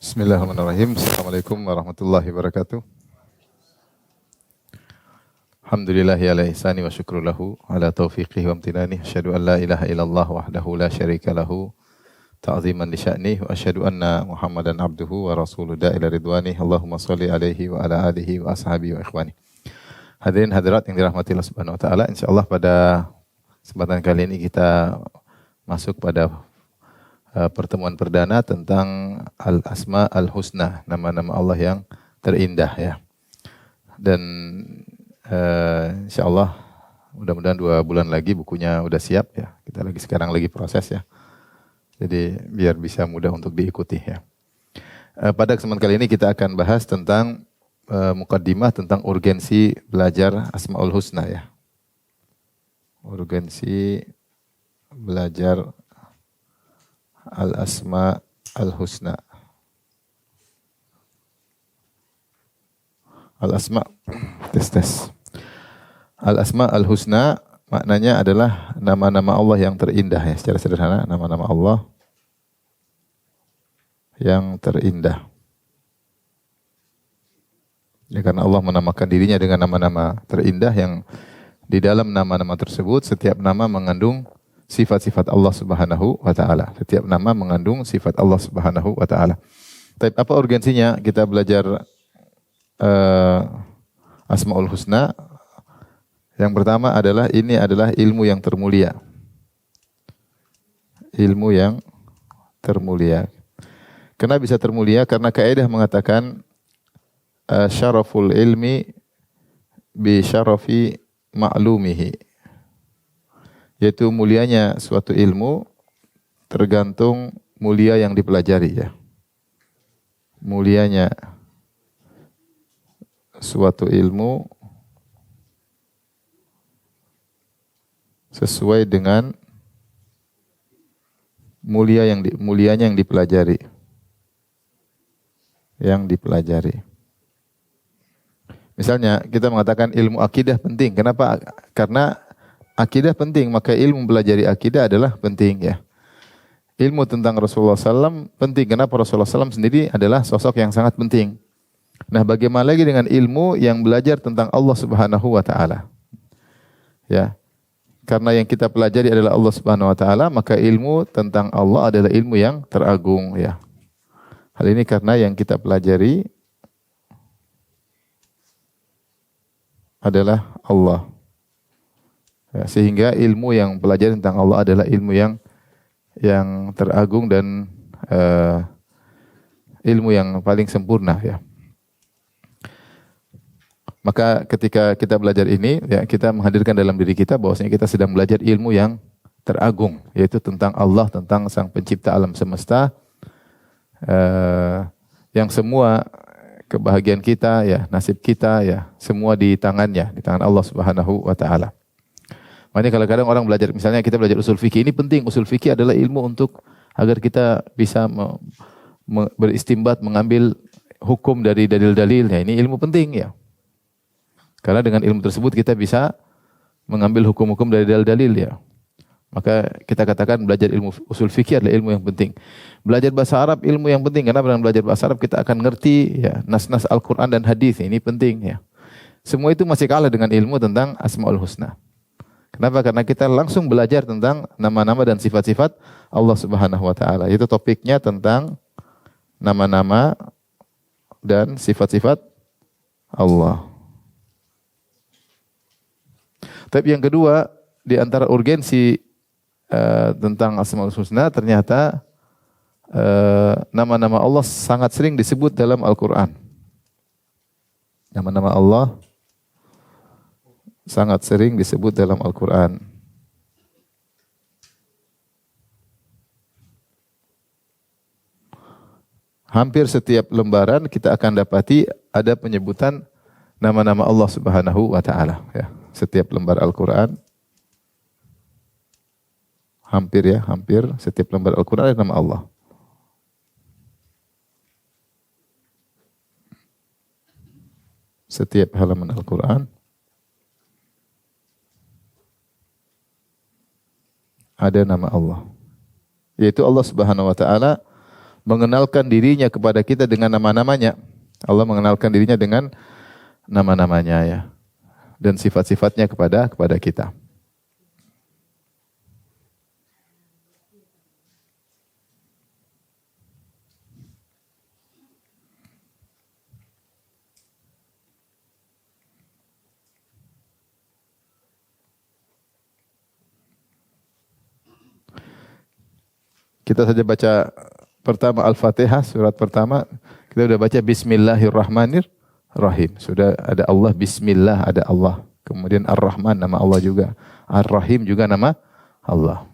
Bismillahirrahmanirrahim. Assalamualaikum warahmatullahi wabarakatuh. Alhamdulillahi ala ihsani wa syukru lahu ala taufiqihi wa amtinani. Asyhadu an la ilaha illallah wahdahu la syarika lahu ta'ziman li sya'nih wa asyhadu anna Muhammadan abduhu wa rasuluhu ila ridwani. Allahumma shalli alaihi wa ala alihi wa ashabihi wa ikhwani. Hadirin hadirat yang dirahmati Allah Subhanahu wa taala, insyaallah pada kesempatan kali ini kita masuk pada pertemuan perdana tentang Al-Asma Al-Husna, nama-nama Allah yang terindah ya. Dan insyaallah mudah-mudahan 2 bulan lagi bukunya udah siap ya. Kita sekarang lagi proses ya. Jadi biar bisa mudah untuk diikuti ya. Pada kesempatan kali ini kita akan bahas tentang mukaddimah tentang urgensi belajar Asmaul Husna ya. Urgensi belajar Al-Asma Al-Husna. Al-Asma tes. Al-Asma Al-Husna maknanya adalah nama-nama Allah yang terindah ya, secara sederhana nama-nama Allah yang terindah. Ya, karena Allah menamakan dirinya dengan nama-nama terindah yang di dalam nama-nama tersebut setiap nama mengandung sifat-sifat Allah Subhanahu wa taala. Setiap nama mengandung sifat Allah Subhanahu wa taala. Tapi apa urgensinya kita belajar Asmaul Husna? Yang pertama adalah ini adalah ilmu yang termulia. Ilmu yang termulia. Kenapa bisa termulia? Karena kaidah mengatakan syaraful ilmi bi syarafi ma'lumihi. Yaitu mulianya suatu ilmu tergantung mulia yang dipelajari ya. Mulianya suatu ilmu sesuai dengan mulianya yang dipelajari. Yang dipelajari. Misalnya kita mengatakan ilmu akidah penting. Kenapa? Karena akidah penting, maka ilmu mempelajari akidah adalah penting ya. Ilmu tentang Rasulullah SAW penting. Kenapa? Rasulullah SAW sendiri adalah sosok yang sangat penting. Nah, bagaimana lagi dengan ilmu yang belajar tentang Allah Subhanahu wa taala? Ya. Karena yang kita pelajari adalah Allah Subhanahu wa taala, maka ilmu tentang Allah adalah ilmu yang teragung ya. Hal ini karena yang kita pelajari adalah Allah. Ya, sehingga ilmu yang pelajari tentang Allah adalah ilmu yang teragung dan ilmu yang paling sempurna ya. Maka ketika kita belajar ini ya, kita menghadirkan dalam diri kita bahwasanya kita sedang belajar ilmu yang teragung, yaitu tentang Allah, tentang Sang Pencipta alam semesta, yang semua kebahagiaan kita ya, nasib kita ya, semua di tangannya, di tangan Allah Subhanahu wa taala. Makanya kadang-kadang orang belajar, misalnya kita belajar usul fikih, ini penting. Usul fikih adalah ilmu untuk agar kita bisa beristimbat, mengambil hukum dari dalil-dalil. Ya, ini ilmu penting ya. Karena dengan ilmu tersebut kita bisa mengambil hukum-hukum dari dalil-dalil ya. Maka kita katakan belajar ilmu usul fikih adalah ilmu yang penting. Belajar bahasa Arab ilmu yang penting, karena dengan belajar bahasa Arab kita akan ngerti ya nas-nas Al-Qur'an dan hadis. Ini penting ya. Semua itu masih kalah dengan ilmu tentang Asmaul Husna. Kenapa? Karena kita langsung belajar tentang nama-nama dan sifat-sifat Allah Subhanahu wa taala. Itu topiknya tentang nama-nama dan sifat-sifat Allah. Tapi yang kedua, di antara urgensi tentang Asmaul Husna, ternyata nama-nama Allah sangat sering disebut dalam Al-Qur'an. Nama-nama Allah sangat sering disebut dalam Al-Quran. Hampir setiap lembaran kita akan dapati ada penyebutan nama-nama Allah Subhanahu wa taala ya. Setiap lembar Al-Quran hampir setiap lembar Al-Quran ada nama Allah. Setiap halaman Al-Quran ada nama Allah. Yaitu Allah Subhanahu wa taala mengenalkan dirinya kepada kita dengan nama-namanya. Allah mengenalkan dirinya dengan nama-namanya ya. Dan sifat-sifatnya kepada kita. Kita saja baca pertama Al-Fatihah, surat pertama. Kita sudah baca Bismillahirrahmanirrahim. Sudah ada Allah, Bismillah, ada Allah. Kemudian Ar-Rahman, nama Allah juga. Ar-Rahim juga nama Allah.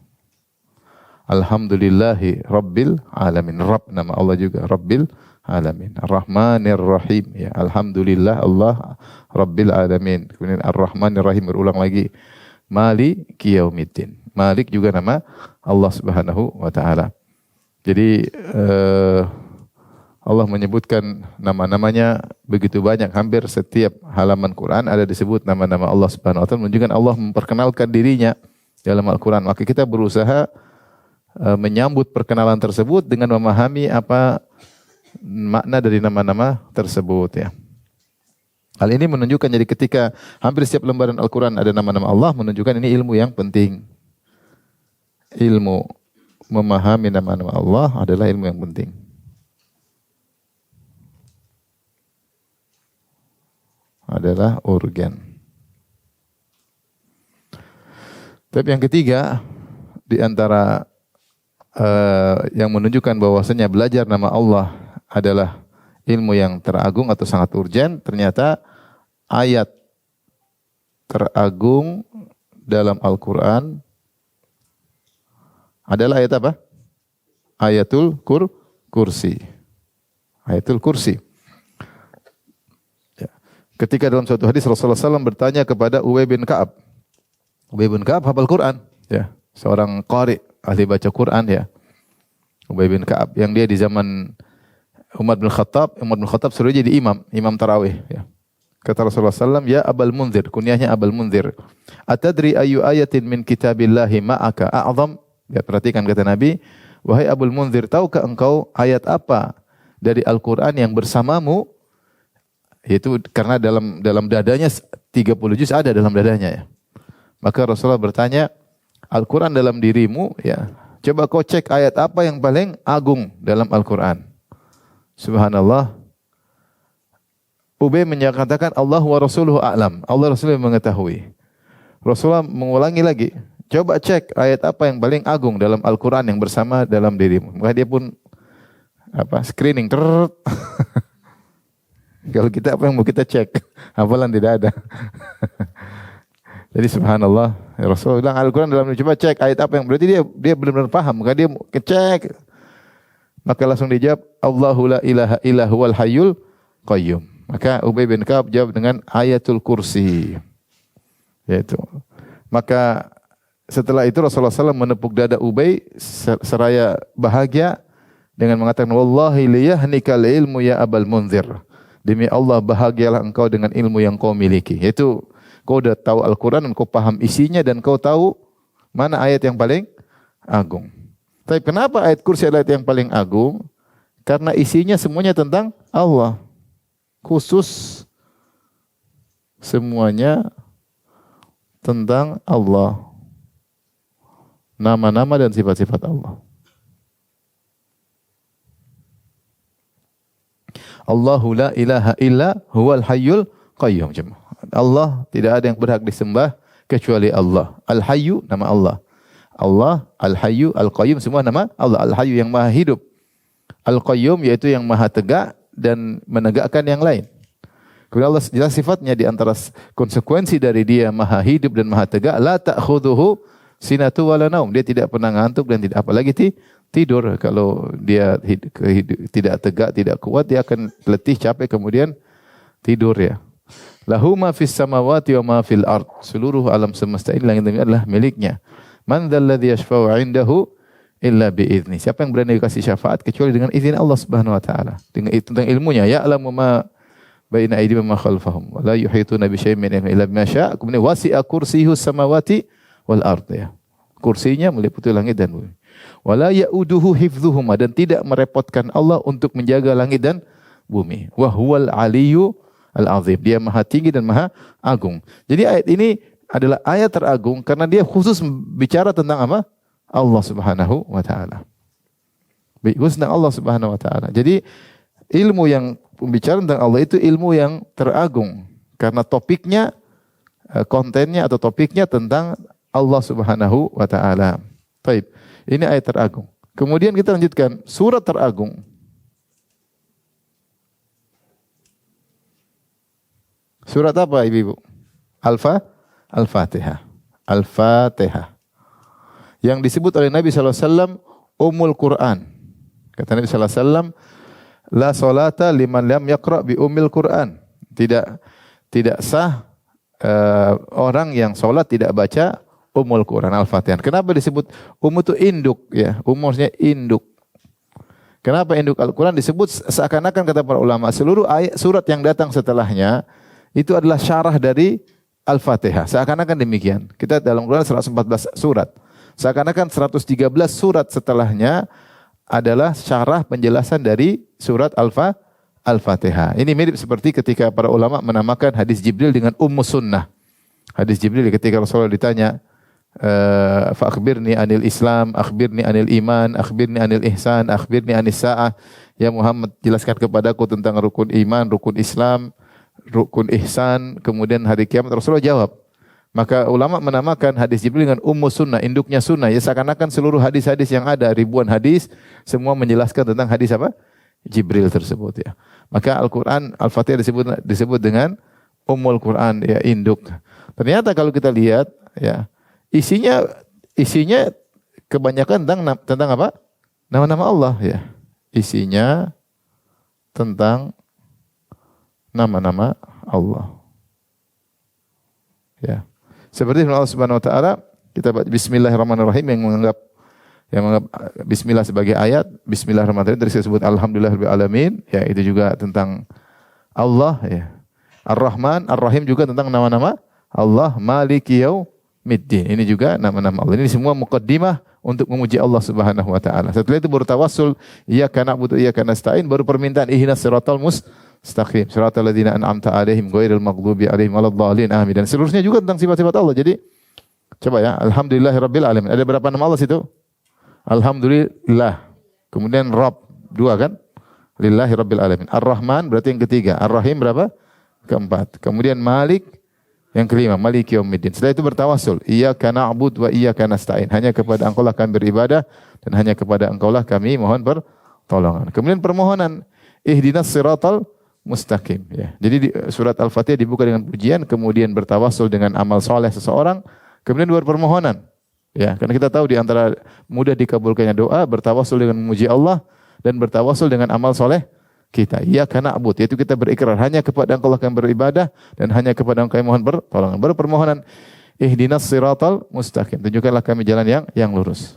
Alhamdulillahi Rabbil Alamin. Rabb, nama Allah juga. Rabbil Alamin. Ar-Rahmanirrahim. Ya, Alhamdulillah Allah Rabbil Alamin. Kemudian Ar-Rahmanirrahim, berulang lagi. Maliki Yaumiddin. Malik juga nama Allah Subhanahu wa taala. Jadi Allah menyebutkan nama-namanya begitu banyak, hampir setiap halaman Quran ada disebut nama-nama Allah Subhanahu wa taala, menunjukkan Allah memperkenalkan dirinya dalam Al-Quran. Maka kita berusaha menyambut perkenalan tersebut dengan memahami apa makna dari nama-nama tersebut ya. Hal ini menunjukkan jadi ketika hampir setiap lembaran Al-Quran ada nama-nama Allah, menunjukkan ini ilmu yang penting. Ilmu memahami nama-nama Allah adalah ilmu yang penting. Adalah urgen. Tapi yang ketiga, di antara yang menunjukkan bahwasanya belajar nama Allah adalah ilmu yang teragung atau sangat urgen, ternyata ayat teragung dalam Al-Quran adalah ayat apa? Ayatul Kursi. Ayatul Kursi. Ya. Ketika dalam suatu hadis Rasulullah SAW bertanya kepada Ubay bin Ka'ab. Ubay bin Ka'ab hafal Quran. Ya. Seorang qari, ahli baca Quran ya. Ubay bin Ka'ab yang dia di zaman Umar bin Khattab suruh jadi imam tarawih. Ya. Kata Rasulullah SAW, ya Abul Munzir, kunyahnya Abul Munzir. Atadri ayu ayatin min kitabillahi ma'aka a'zam? Ya, perhatikan kata Nabi, wahai Abul Munzir, tahukah engkau ayat apa dari Al-Quran yang bersamamu? Yaitu karena dalam dadanya 30 juz ada dalam dadanya ya. Maka Rasulullah bertanya, Al-Quran dalam dirimu, ya. Coba kau cek ayat apa yang paling agung dalam Al-Quran. Subhanallah. Ubay menyatakan Allah wa Rasuluhu a'lam. Allah Rasulullah mengetahui. Rasulullah mengulangi lagi. Coba cek ayat apa yang paling agung dalam Al-Quran yang bersama dalam dirimu. Maka dia pun screening. Kalau kita apa yang mau kita cek? Hafalan tidak ada. Jadi subhanallah, ya Rasulullah bilang Al-Quran dalam dirimu. Coba cek ayat apa yang berarti dia benar-benar paham. Maka dia cek. Maka langsung dijawab Allahu la ilaha illa huwal hayyul qayyum. Maka Ubay bin Ka'ab jawab dengan ayatul kursi. Yaitu. Maka setelah itu Rasulullah SAW menepuk dada Ubay seraya bahagia dengan mengatakan wallahi liyahnikal ilmu ya Abul Munzir. Demi Allah bahagialah engkau dengan ilmu yang kau miliki. Yaitu kau sudah tahu Al-Quran dan kau paham isinya dan kau tahu mana ayat yang paling agung. Tapi kenapa ayat kursi adalah ayat yang paling agung? Karena isinya semuanya tentang Allah. Khusus semuanya tentang Allah. Nama-nama dan sifat-sifat Allah. Allahu la ilaha illa huwal hayyul qayyum. Allah tidak ada yang berhak disembah kecuali Allah. Al-Hayyu nama Allah. Allah, Al-Hayyu, Al-Qayyum semua nama Allah. Al-Hayyu yang maha hidup. Al-Qayyum yaitu yang maha tegak dan menegakkan yang lain. Kemudian Allah jelas sifatnya di antara konsekuensi dari dia maha hidup dan maha tegak. La ta'khudhuhu sinatu wala naum. Dia tidak pernah ngantuk dan tidak apalagi tidur. Kalau dia tidak tegak, tidak kuat, dia akan letih, capek, kemudian tidur ya. Lahu ma fis samawati wa ma fil ard. Seluruh alam semesta ini langit dan bumi adalah miliknya. Man dzalladzi yashfa'u 'indahu illa bi'izni. Siapa yang berani dikasih syafaat kecuali dengan izin Allah Subhanahu wa taala. Dengan tentang ilmunya, ya'lamu ma baina aydihim wa ma khalfahum wa la yuhituna bi syai'in min ilmihi illa bima syaa'. Kemudian wasi'a kursiyyuhus samawati wal ard ya. Kursinya meliputi langit dan bumi. Wala ya'uduhu hifdzuhuma, dan tidak merepotkan Allah untuk menjaga langit dan bumi. Wa huwal aliyyu al-azim. Dia maha tinggi dan maha agung. Jadi ayat ini adalah ayat teragung karena dia khusus bicara tentang apa? Allah Subhanahu wa taala. Khusus tentang Allah Subhanahu wa taala. Jadi ilmu yang pembicaraan tentang Allah itu ilmu yang teragung karena topiknya, kontennya atau topiknya tentang Allah Subhanahu wa taala. Baik, ini ayat teragung. Kemudian kita lanjutkan surat teragung. Surat apa Ibu? Al-Fatihah. Al-Fatihah. Yang disebut oleh Nabi sallallahu alaihi wasallam Ummul Quran. Kata Nabi sallallahu alaihi wasallam, la salata liman lam yaqra bi Ummil Quran. Tidak sah orang yang salat tidak baca Ummul Quran Al-Fatihah. Kenapa disebut itu induk ya? Maksudnya induk. Kenapa induk Al-Quran disebut seakan-akan kata para ulama seluruh ayat surat yang datang setelahnya itu adalah syarah dari Al-Fatihah. Seakan-akan demikian. Kita dalam Quran 114 surat. Seakan-akan 113 surat setelahnya adalah syarah penjelasan dari surat Al-Fatihah. Ini mirip seperti ketika para ulama menamakan hadis Jibril dengan Ummus Sunnah. Hadis Jibril ketika Rasulullah ditanya, fa akhbirni anil Islam, akhbirni anil iman, akhbirni anil ihsan, akhbirni anis sa'ah. Ya Muhammad, jelaskan kepadaku tentang rukun iman, rukun Islam, rukun ihsan, kemudian hari kiamat. Rasulullah jawab. Maka ulama menamakan hadis Jibril dengan Ummus Sunnah, induknya sunnah. Ya seakan-akan seluruh hadis-hadis yang ada, ribuan hadis, semua menjelaskan tentang hadis apa? Jibril tersebut ya. Maka Al-Quran, Al-Fatihah disebut dengan Ummul Quran, ya induk. Ternyata kalau kita lihat ya, isinya kebanyakan tentang apa? Nama-nama Allah ya. Isinya tentang nama-nama Allah. Ya. Seperti Allah Subhanahu wa taala, kita baca bismillahirrahmanirrahim yang menganggap bismillah sebagai ayat, bismillahirrahmanirrahim terus disebut alhamdulillahirabbil alamin, ya itu juga tentang Allah ya. Ar-Rahman, Ar-Rahim juga tentang nama-nama Allah, Maliki Yaumiddin. Ini juga nama-nama Allah. Ini semua muqaddimah untuk memuji Allah Subhanahu wa taala. Setelah itu baru tawassul, iyyaka na'budu wa iyyaka nasta'in, baru permintaan ihdinas siratal mustaqim, siratal ladzina an'amta 'alaihim ghairil maghdubi 'alaihim waladdallin, amin. Dan seterusnya juga tentang sifat-sifat Allah. Jadi coba ya, alhamdulillahirabbil alamin. Ada berapa nama Allah situ? Alhamdulillah. Kemudian Rabb, dua kan? Lillahirabbil alamin. Ar-Rahman berarti yang ketiga. Ar-Rahim berapa? Keempat. Kemudian Malik yang kelima, Maliki Yaumiddin. Setelah itu bertawassul, iyyaka na'budu wa iyyaka nasta'in. Hanya kepada Engkau lah kami beribadah dan hanya kepada Engkau lah kami mohon pertolongan. Kemudian permohonan, ihdinas siratal mustaqim ya. Jadi surat Al-Fatihah dibuka dengan pujian, kemudian bertawassul dengan amal soleh seseorang, kemudian baru permohonan. Ya, karena kita tahu di antara mudah dikabulkannya doa bertawassul dengan memuji Allah dan bertawassul dengan amal soleh kita. Iyyaka na'budu, yaitu kita berikrar hanya kepada Engkau lah kami beribadah dan hanya kepada Engkau kami mohon pertolongan. Baru permohonan, ihdinas siratal mustaqim, tunjukkanlah kami jalan yang lurus.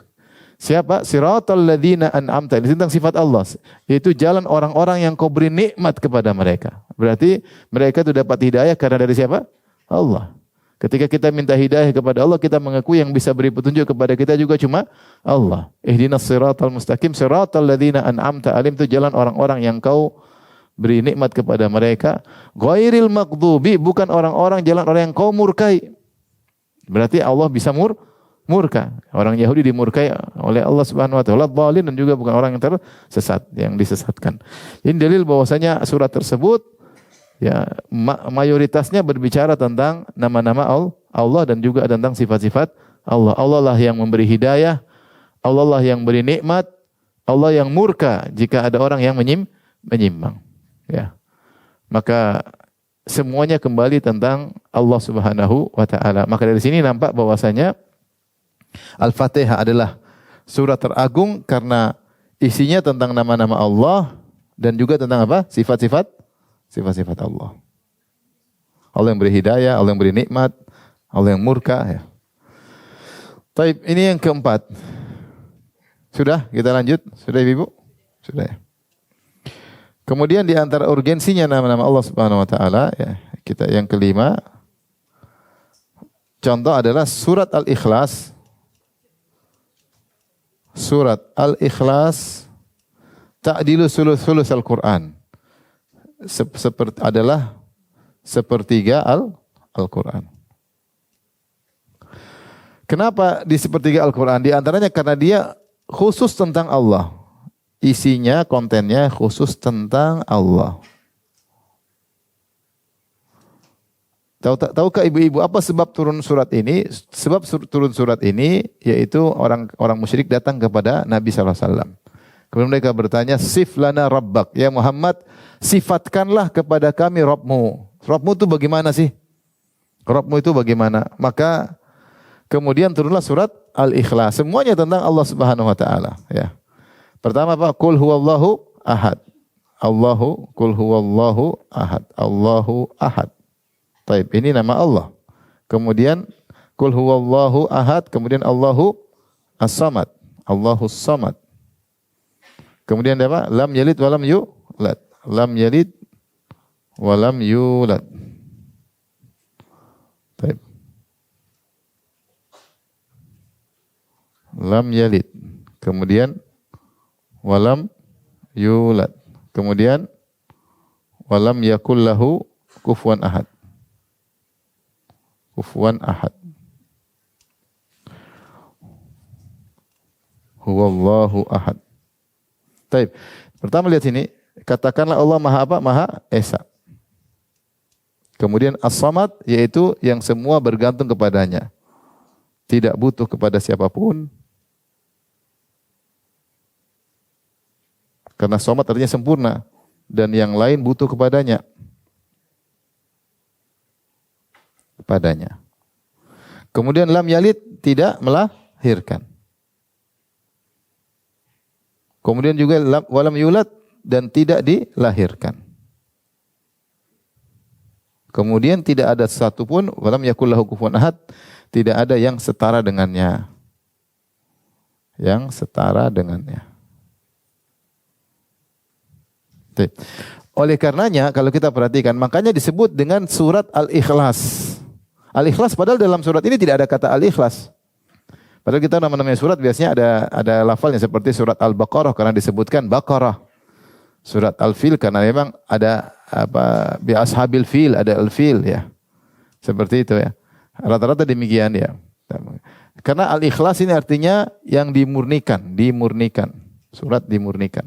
Siapa? Siratal ladzina an'amta. Ini tentang sifat Allah. Yaitu jalan orang-orang yang Kau beri nikmat kepada mereka. Berarti mereka itu dapat hidayah karena dari siapa? Allah. Ketika kita minta hidayah kepada Allah, kita mengakui yang bisa beri petunjuk kepada kita juga cuma Allah. Ihdinas siratal mustaqim, siratal ladzina an'amta 'alaihim, itu jalan orang-orang yang Kau beri nikmat kepada mereka. Ghairil maghdubi, bukan orang-orang jalan orang yang Kau murkai. Berarti Allah bisa murka. Orang Yahudi dimurkai oleh Allah Subhanahu wa taala, dhalin, dan juga bukan orang yang tersesat, yang disesatkan. Ini dalil bahwasanya surat tersebut ya mayoritasnya berbicara tentang nama-nama Allah dan juga tentang sifat-sifat Allah. Allah lah yang memberi hidayah, Allah lah yang beri nikmat, Allah yang murka jika ada orang yang menyimpang. Ya. Maka semuanya kembali tentang Allah Subhanahu wa taala. Maka dari sini nampak bahwasanya Al-Fatihah adalah surat teragung karena isinya tentang nama-nama Allah dan juga tentang apa? Sifat-sifat Allah. Allah yang beri hidayah, Allah yang beri nikmat, Allah yang murka ya. Baik, ini yang keempat. Sudah, kita lanjut. Sudah Ibu? Sudah ya. Kemudian di antara urgensinya nama-nama Allah Subhanahu wa taala ya, kita yang kelima. Contoh adalah surat Al-Ikhlas. surat Al-Ikhlas ta'dilu sulus Al-Quran. Adalah sepertiga Al-Quran. Kenapa di sepertiga Al-Quran? Di antaranya karena dia khusus tentang Allah. Isinya, kontennya khusus tentang Allah. Tahukah ibu-ibu apa sebab turun surat ini? Sebab turun surat ini yaitu orang musyrik datang kepada Nabi SAW. Kemudian mereka bertanya, sif lana rabbak. Ya Muhammad, sifatkanlah kepada kami Rabbmu. Rabbmu itu bagaimana sih? Rabbmu itu bagaimana? Maka kemudian turunlah surat Al-Ikhlas. Semuanya tentang Allah Subhanahu wa taala, ya. Pertama apa? Qul huwallahu ahad. Qul huwallahu ahad. Allahu ahad. Baik, ini nama Allah. Kemudian Qul huwallahu ahad, kemudian Allahu as-samad. Allahus samad. Kemudian apa? Lam yalid wa lam yulad. Lam yalid wa lam yulad. Baik. Lam yalid. Kemudian walam yulad. Kemudian walam yakul lahu kufuwan ahad. Kufuwan ahad. Huwallahu ahad. Baik. Pertama lihat sini, katakanlah Allah Maha apa? Maha Esa. Kemudian As-Samad yaitu yang semua bergantung kepadanya. Tidak butuh kepada siapapun. Karena Samad artinya sempurna dan yang lain butuh kepadanya. Kemudian lam yalid, tidak melahirkan. Kemudian juga walam yulad, dan tidak dilahirkan. Kemudian tidak ada satupun walam yakul lahu kufuwan ahad, tidak ada yang setara dengannya. Yang setara dengannya. Oleh karenanya kalau kita perhatikan, makanya disebut dengan surat Al-Ikhlas. Al-Ikhlas padahal dalam surat ini tidak ada kata Al-Ikhlas. Padahal kita nama-namanya surat biasanya ada lafalnya seperti surat Al-Baqarah karena disebutkan Baqarah. Surat Al-Fil karena memang ada apa bi ashabil fil, ada Al-Fil ya. Seperti itu ya. Rata-rata demikian ya. Karena Al-Ikhlas ini artinya yang dimurnikan. Surat dimurnikan.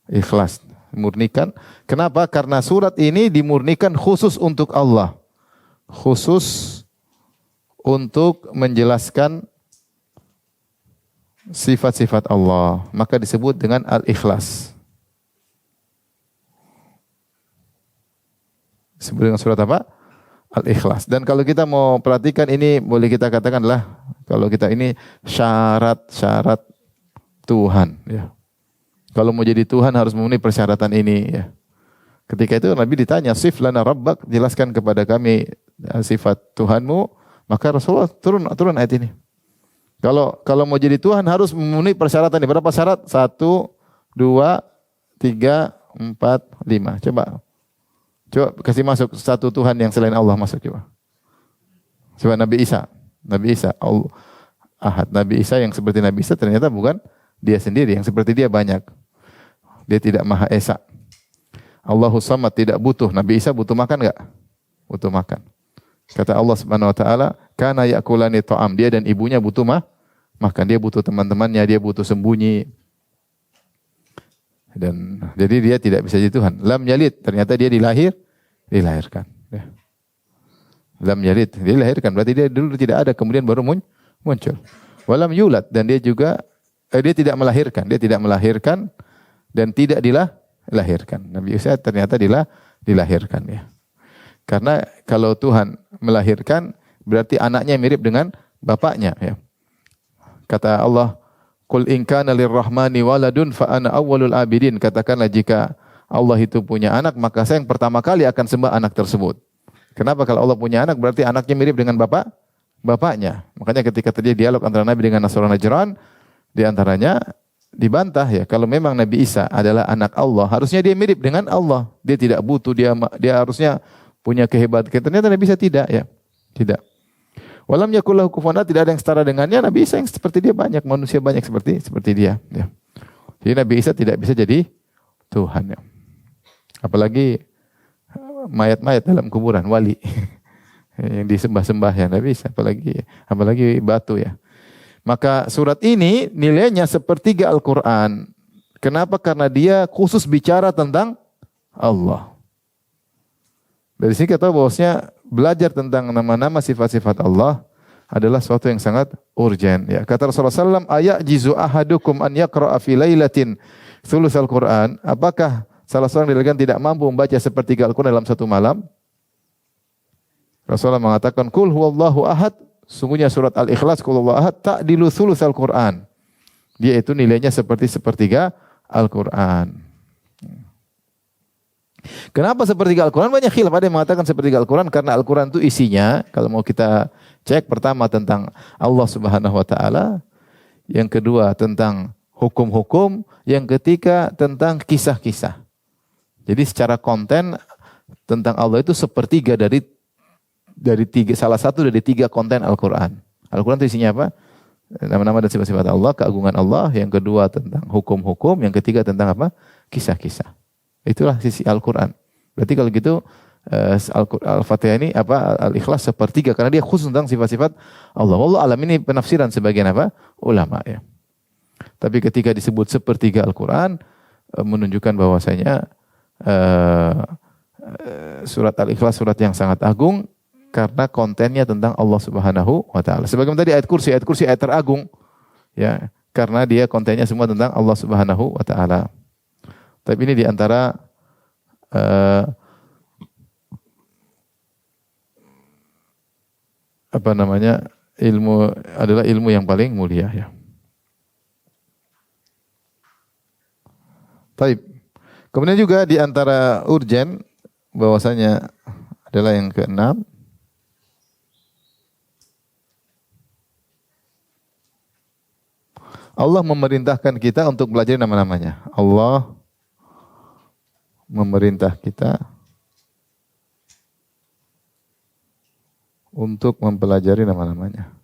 Ikhlas, murnikan. Kenapa? Karena surat ini dimurnikan khusus untuk Allah. Khusus untuk menjelaskan sifat-sifat Allah. Maka disebut dengan Al-Ikhlas. Disebut dengan surat apa? Al-Ikhlas. Dan kalau kita mau perhatikan ini boleh kita katakan adalah kalau kita ini syarat-syarat Tuhan. Ya. Kalau mau jadi Tuhan harus memenuhi persyaratan ini. Ya. Ketika itu Nabi ditanya, sif lana rabbak, jelaskan kepada kami sifat Tuhanmu. Maka Rasulullah turun ayat ini. Kalau mau jadi Tuhan harus memenuhi persyaratan ini. Berapa syarat? 1, 2, 3, 4, 5. Coba kasih masuk satu Tuhan yang selain Allah masuk coba. Coba Nabi Isa. Allah Ahad. Nabi Isa yang seperti Nabi Isa ternyata bukan dia sendiri. Yang seperti dia banyak. Dia tidak Maha Esa. Allahus Samad tidak butuh. Nabi Isa butuh makan enggak? Butuh makan. Kata Allah Subhanahu wa taala, "Kana yakulani ta'am." Dia dan ibunya butuh makan. Dia butuh teman-temannya, dia butuh sembunyi. Dan jadi dia tidak bisa jadi Tuhan. Lam yalid, ternyata dia dilahirkan. Ya. Lam yalid, dilahirkan. Berarti dia dulu tidak ada, kemudian baru muncul. Walam yulad, dan dia juga dia tidak melahirkan dan tidak dilahirkan. Nabi Isa ternyata dilahirkan ya. Karena kalau Tuhan melahirkan berarti anaknya mirip dengan bapaknya ya. Kata Allah, "Qul in kana lirrahmani waladun fa ana awwalul abidin." Katakanlah jika Allah itu punya anak, maka saya yang pertama kali akan sembah anak tersebut. Kenapa? Kalau Allah punya anak berarti anaknya mirip dengan bapaknya. Makanya ketika terjadi dialog antara Nabi dengan Nasrani Najran, di antaranya dibantah ya, kalau memang Nabi Isa adalah anak Allah, harusnya dia mirip dengan Allah. Dia tidak butuh, dia harusnya punya kehebatan. Ternyata Nabi Isa tidak ya. Tidak. Walam yakul lahu kufuwan ahad, tidak ada yang setara dengannya. Nabi Isa yang seperti dia banyak, manusia banyak seperti dia. Ya. Jadi Nabi Isa tidak bisa jadi Tuhan. Ya. Apalagi mayat-mayat dalam kuburan, wali yang disembah-sembah ya Nabi Isa. Apalagi batu ya. Maka surat ini nilainya sepertiga Al-Quran. Kenapa? Karena dia khusus bicara tentang Allah. Dari sini kita tahu bahwasanya belajar tentang nama-nama sifat-sifat Allah adalah sesuatu yang sangat urgen. Ya, kata Rasulullah SAW, ayajizu ahadukum an yaqra'a fi lailatin thulutsal Qur'an. Apakah salah seorang dari kalian tidak mampu membaca sepertiga Al-Quran dalam satu malam? Rasulullah mengatakan, Qul huwallahu ahad. Sungguhnya surat Al-Ikhlas, Qul huwallahu ahad, ta'dilu thulutsal Qur'an. Dia itu nilainya seperti sepertiga Al-Quran. Kenapa sepertiga Al-Quran? Banyak khilaf. Ada yang mengatakan sepertiga Al-Quran karena Al-Quran itu isinya, kalau mau kita cek, pertama tentang Allah Subhanahu wa taala, yang kedua tentang hukum-hukum, yang ketiga tentang kisah-kisah. Jadi secara konten tentang Allah itu sepertiga dari salah satu dari tiga konten Al-Quran. Al-Quran itu isinya apa? Nama-nama dan sifat-sifat Allah, keagungan Allah, yang kedua tentang hukum-hukum, yang ketiga tentang apa? Kisah-kisah. Itulah sisi Al-Quran. Berarti kalau gitu Al-Fatihah ini Al-Ikhlas sepertiga karena dia khusus tentang sifat-sifat Allah. Wallahu alam, ini penafsiran sebagian ulama ya. Tapi ketika disebut sepertiga Al-Quran menunjukkan bahwasanya surat Al-Ikhlas surat yang sangat agung karena kontennya tentang Allah Subhanahu wa taala. Sebagaimana tadi ayat kursi ayat teragung ya, karena dia kontennya semua tentang Allah Subhanahu wa taala. Tapi ini diantara ilmu adalah ilmu yang paling mulia ya. Baik. Kemudian juga diantara urgen bahwasanya adalah yang keenam, Allah memerintahkan kita untuk belajar nama-namanya. Allah memerintah kita untuk mempelajari nama-namanya.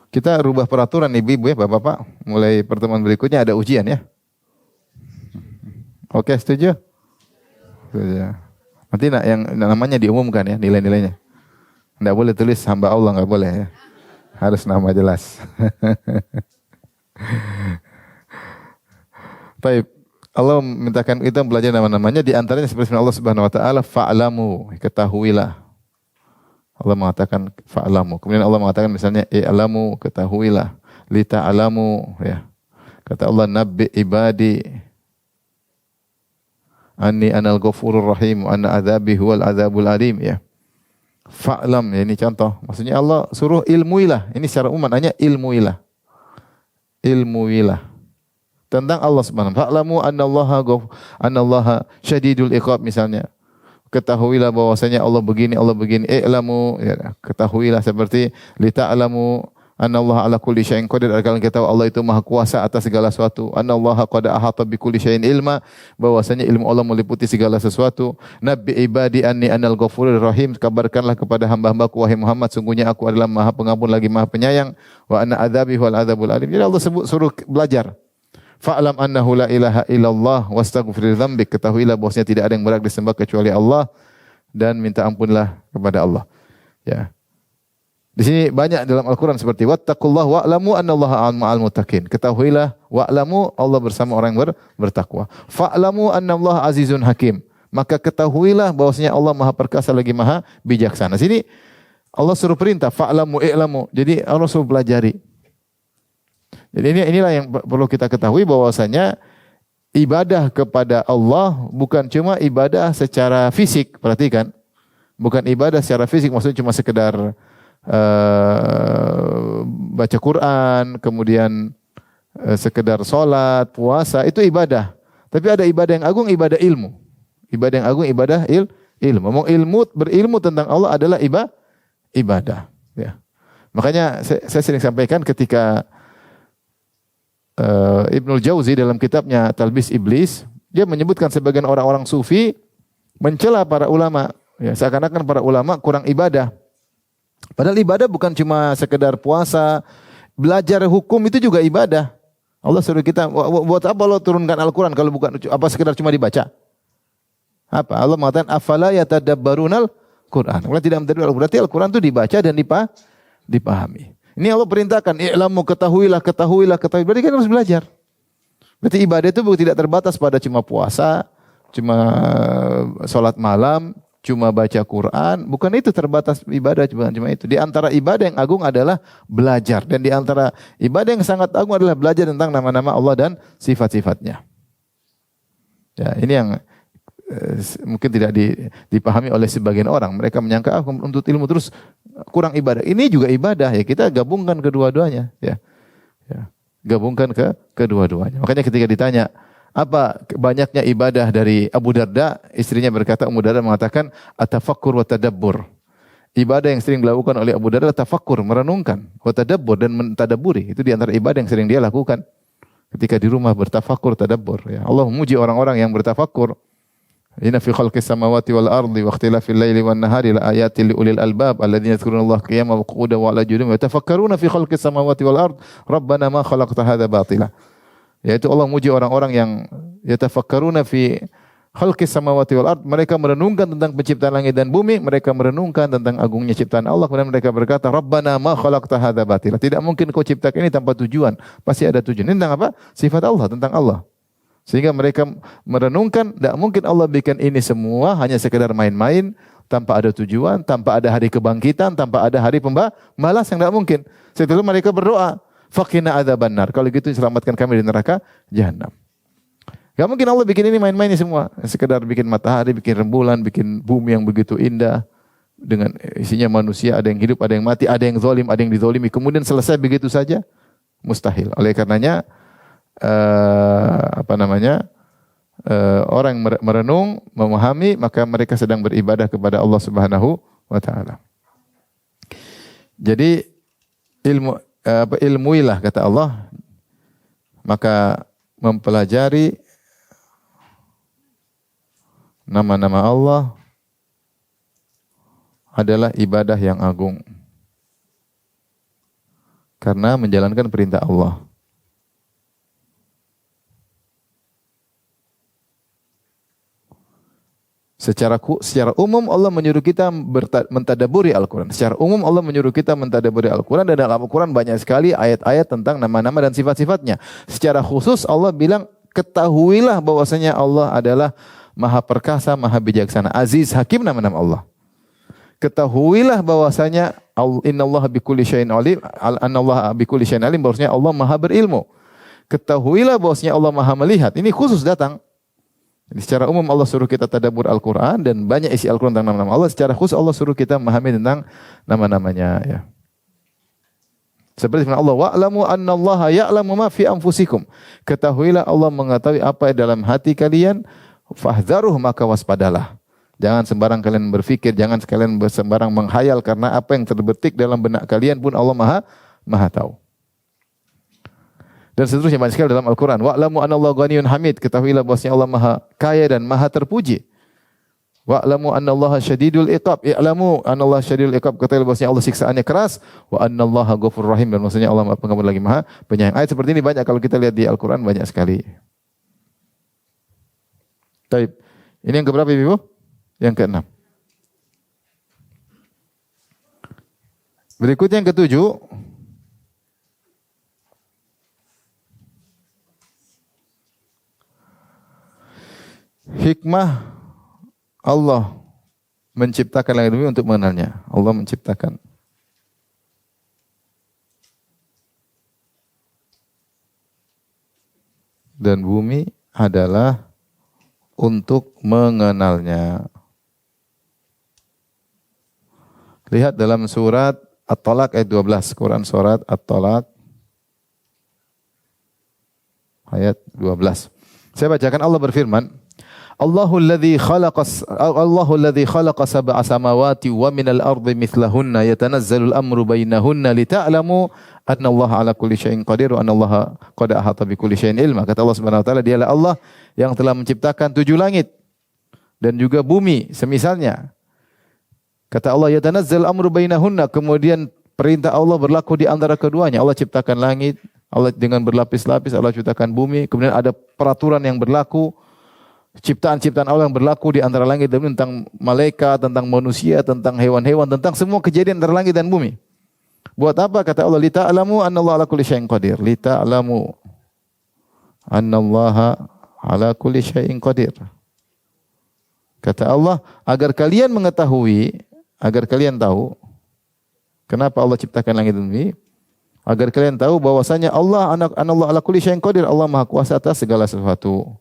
Kita rubah peraturan ibu-ibu ya, bapak-bapak. Mulai pertemuan berikutnya ada ujian ya. Oke, setuju? Setuju. Nanti yang namanya diumumkan ya, nilai-nilainya. Tidak boleh tulis hamba Allah, nggak boleh ya. Harus nama jelas. Baik, Allah mintakan kita belajar nama-namanya, di antaranya seperti Allah Subhanahu wa taala, fa'lamu, ketahuilah. Allah mengatakan fa'lamu. Kemudian Allah mengatakan misalnya i'lamu, ketahuilah, li ta'lamu ya. Kata Allah, nabbi ibadi anni anal ghafurur rahim wa anna adzabi huwal adzabul alim ya. Fa'lam ya, ini contoh. Maksudnya Allah suruh ilmuilah. Ini secara umum hanya ilmuilah. Ilmuilah tentang Allah Subhanahu wa taala. Fa'lamu annallaha syadidul iqab misalnya. Ketahuilah bahwasanya Allah begini, i'lamu ya, ketahuilah seperti li ta'lamu annallaha ala kulli syai'in qadir, agar kita tahu Allah itu maha kuasa atas segala sesuatu. Annallaha qad ahata bi kulli syai'in ilma, bahwasanya ilmu Allah meliputi segala sesuatu. Nabbi ibadi anni anal ghafurur rahim, kabarkanlah kepada hamba-hambaku wahai Muhammad, sungguhnya aku adalah maha pengampun lagi maha penyayang. Wa anna adzabi wal adzabul alim. Jadi Allah suruh belajar. Fa'lam annahu la ilaha illallah wastaghfir dzambik, ketahuilah bahwasanya tidak ada yang berhak disembah kecuali Allah dan minta ampunlah kepada Allah. Ya. Di sini banyak dalam Al-Qur'an seperti wattaqullaha wa'lamu annallaha ma'al muttaqin. Ketahuilah wa'lamu, Allah bersama orang yang bertakwa. Fa'lamu annallaha azizun hakim. Maka ketahuilah bahwasanya Allah Maha perkasa lagi Maha bijaksana. Sini Allah suruh perintah fa'lamu i'lamu. Jadi Allah suruh pelajari. Jadi inilah yang perlu kita ketahui, bahwasanya ibadah kepada Allah bukan cuma ibadah secara fisik. Perhatikan. Bukan ibadah secara fisik, maksudnya cuma sekedar baca Quran, kemudian sekedar sholat, puasa, itu ibadah. Tapi ada ibadah yang agung, ibadah ilmu. Ibadah yang agung, ibadah ilmu. Berilmu tentang Allah adalah ibadah. Ya. Makanya saya sering sampaikan ketika Ibnul Jauzi dalam kitabnya Talbis Iblis, dia menyebutkan sebagian orang-orang sufi mencela para ulama. Ya, seakan-akan para ulama kurang ibadah. Padahal ibadah bukan cuma sekedar puasa, belajar hukum itu juga ibadah. Allah suruh kita, buat apa Allah turunkan Al-Quran kalau bukan apa sekedar cuma dibaca? Apa? Allah mengatakan afala yatadabbarunal Quran. Kalau tidak mentadabbur berarti Al-Quran itu dibaca dan dipahami. Ini Allah perintahkan, i'lamu ketahuilah. Berarti kan harus belajar. Berarti ibadah itu tidak terbatas pada cuma puasa, cuma sholat malam, cuma baca Quran. Bukan itu terbatas ibadah, cuma itu. Di antara ibadah yang agung adalah belajar. Dan di antara ibadah yang sangat agung adalah belajar tentang nama-nama Allah dan sifat-sifatnya. Ya, ini yang mungkin tidak dipahami oleh sebagian orang. Mereka menyangka untuk ilmu terus kurang ibadah. Ini juga ibadah ya. Kita gabungkan kedua-duanya. Ya. Gabungkan kedua-duanya. Makanya ketika ditanya apa banyaknya ibadah dari Abu Darda, istrinya berkata, Abu Darda mengatakan atafakkur wa tadabbur. Ibadah yang sering dilakukan oleh Abu Darda tafakkur, merenungkan, wa tadabbur dan mentadaburi. Itu di antara ibadah yang sering dia lakukan. Ketika di rumah bertafakkur, tadabbur. Ya. Allah memuji orang-orang yang bertafakkur. Inna fi khalqis samawati wal ardi wa ikhtilafil laili wan nahari la ayatin li ulil albab alladzina yadhkurunallaha qiyaman wa qu'udan wa 'ala junubihim wa yatafakkaruna fi khalqis samawati wal ardi rabbana ma khalaqta hadza batila. Yaitu Allah memuji orang-orang yang yatafakkaruna fi khalqis samawati wal ardi, mereka merenungkan tentang penciptaan langit dan bumi, mereka merenungkan tentang agungnya ciptaan Allah, kemudian mereka berkata rabbana ma khalaqta hadza batila. Tidak mungkin kau ciptakan ini tanpa tujuan, pasti ada tujuan. Ini tentang apa? Sifat Allah, tentang Allah. Sehingga mereka merenungkan, tidak mungkin Allah bikin ini semua hanya sekedar main-main, tanpa ada tujuan, tanpa ada hari kebangkitan, tanpa ada hari pembalas, yang tidak mungkin. Setelah itu mereka berdoa, faqina adzabannar. Kalau gitu selamatkan kami di neraka jahanam. Tidak mungkin Allah bikin ini main-main semua, sekedar bikin matahari, bikin rembulan, bikin bumi yang begitu indah, dengan isinya manusia, ada yang hidup, ada yang mati, ada yang zalim, ada yang dizalimi, kemudian selesai begitu saja, mustahil. Oleh karenanya orang yang merenung, memahami, maka mereka sedang beribadah kepada Allah Subhanahu wa taala. Jadi ilmuilah kata Allah, maka mempelajari nama-nama Allah adalah ibadah yang agung. Karena menjalankan perintah Allah. Secara umum Allah menyuruh kita mentadaburi Al-Quran. Secara umum Allah menyuruh kita mentadaburi Al-Quran, dan dalam Al-Quran banyak sekali ayat-ayat tentang nama-nama dan sifat-sifatnya. Secara khusus Allah bilang, ketahuilah bahwasanya Allah adalah Maha Perkasa, Maha Bijaksana, Aziz, Hakim, nama-nama Allah. Ketahuilah bahwasanya innallaha bikulli syai'in alim, anallaha bikulli syai'in alim, bahwasanya Allah Maha berilmu. Ketahuilah bahwasanya Allah Maha melihat. Ini khusus datang. Jadi secara umum Allah suruh kita tadabbur Al-Quran, dan banyak isi Al-Quran tentang nama-nama Allah. Secara khusus Allah suruh kita memahami tentang nama-namanya. Ya. Seperti firman Allah, wa'lamu annallaha ya'lamu ma fi anfusikum. Ketahuilah Allah mengetahui apa dalam hati kalian, fahdharuh, maka waspadalah. Jangan sembarang kalian berfikir, jangan sekalian sembarang menghayal, karena apa yang terbetik dalam benak kalian pun Allah Maha tahu. Dan seterusnya banyak sekali dalam Al-Quran. Wa'lamu anallahu ghaniyun hamid. Ketahuilah bahwasanya Allah Maha kaya dan Maha terpuji. Wa'lamu anallaha syadidul iqab. I'lamu anallaha syadidul iqab. Ketahuilah bahwasanya Allah siksaannya keras. Wa anallaha ghafurur rahim. Dan maksudnya Allah Maha Pengampun lagi Maha Penyayang. Ayat seperti ini banyak kalau kita lihat di Al-Quran, banyak sekali. Baik. Ini yang keberapa Ibu? Yang keenam. Berikutnya yang ketujuh. Hikmah Allah menciptakan langit bumi untuk mengenalnya. Allah menciptakan. Dan bumi adalah untuk mengenalnya. Lihat dalam surat At-Talaq ayat 12. Quran surat At-Talaq ayat 12. Saya bacakan, Allah berfirman, Allahu alladhi khalaqa sab'a samawati wa minal ardi mithlahunna yatanazzalu al-amru bainahunna lita'lamu anna Allah ala kulli syai'in qadir wa anna Allah qad ahata bi kulli syai'in ilma. Kata Allah Subhanahu wa taala, dialah Allah yang telah menciptakan 7 langit dan juga bumi semisalnya. Kata Allah, yatanazzal amru bainahunna, kemudian perintah Allah berlaku di antara keduanya. Allah ciptakan langit, Allah dengan berlapis-lapis, Allah ciptakan bumi, kemudian ada peraturan yang berlaku, ciptaan-ciptaan Allah yang berlaku di antara langit dan bumi, tentang malaikat, tentang manusia, tentang hewan-hewan, tentang semua kejadian antara langit dan bumi. Buat apa? Kata Allah, lita'lamu annallaha ala kulli syai'in qadir. Lita'lamu annallaha ala kulli syai'in qadir. Kata Allah, agar kalian mengetahui, agar kalian tahu kenapa Allah ciptakan langit dan bumi, agar kalian tahu bahwasanya Allah ala kulli syai'in qadir, Allah Maha Kuasa atas segala sesuatu.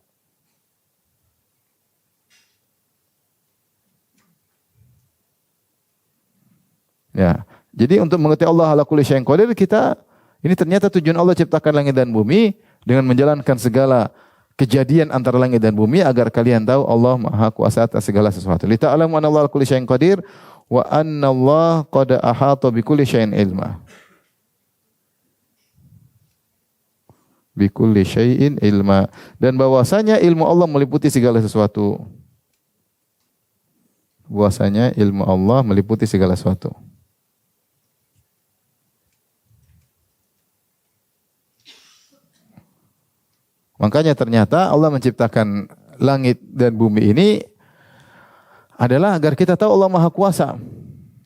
Ya. Jadi untuk mengetahui Allah ala kulli syai'in qadir, kita ini ternyata tujuan Allah ciptakan langit dan bumi dengan menjalankan segala kejadian antara langit dan bumi agar kalian tahu Allah Maha Kuasa atas segala sesuatu. Lita'lamu annallaha ala kulli syai'in qadir wa annallaha qad ahata bikulli syai'in ilma. Bikulli syai'in ilma, dan bahwasanya ilmu Allah meliputi segala sesuatu. Bahwasanya ilmu Allah meliputi segala sesuatu. Makanya ternyata Allah menciptakan langit dan bumi ini adalah agar kita tahu Allah Maha Kuasa.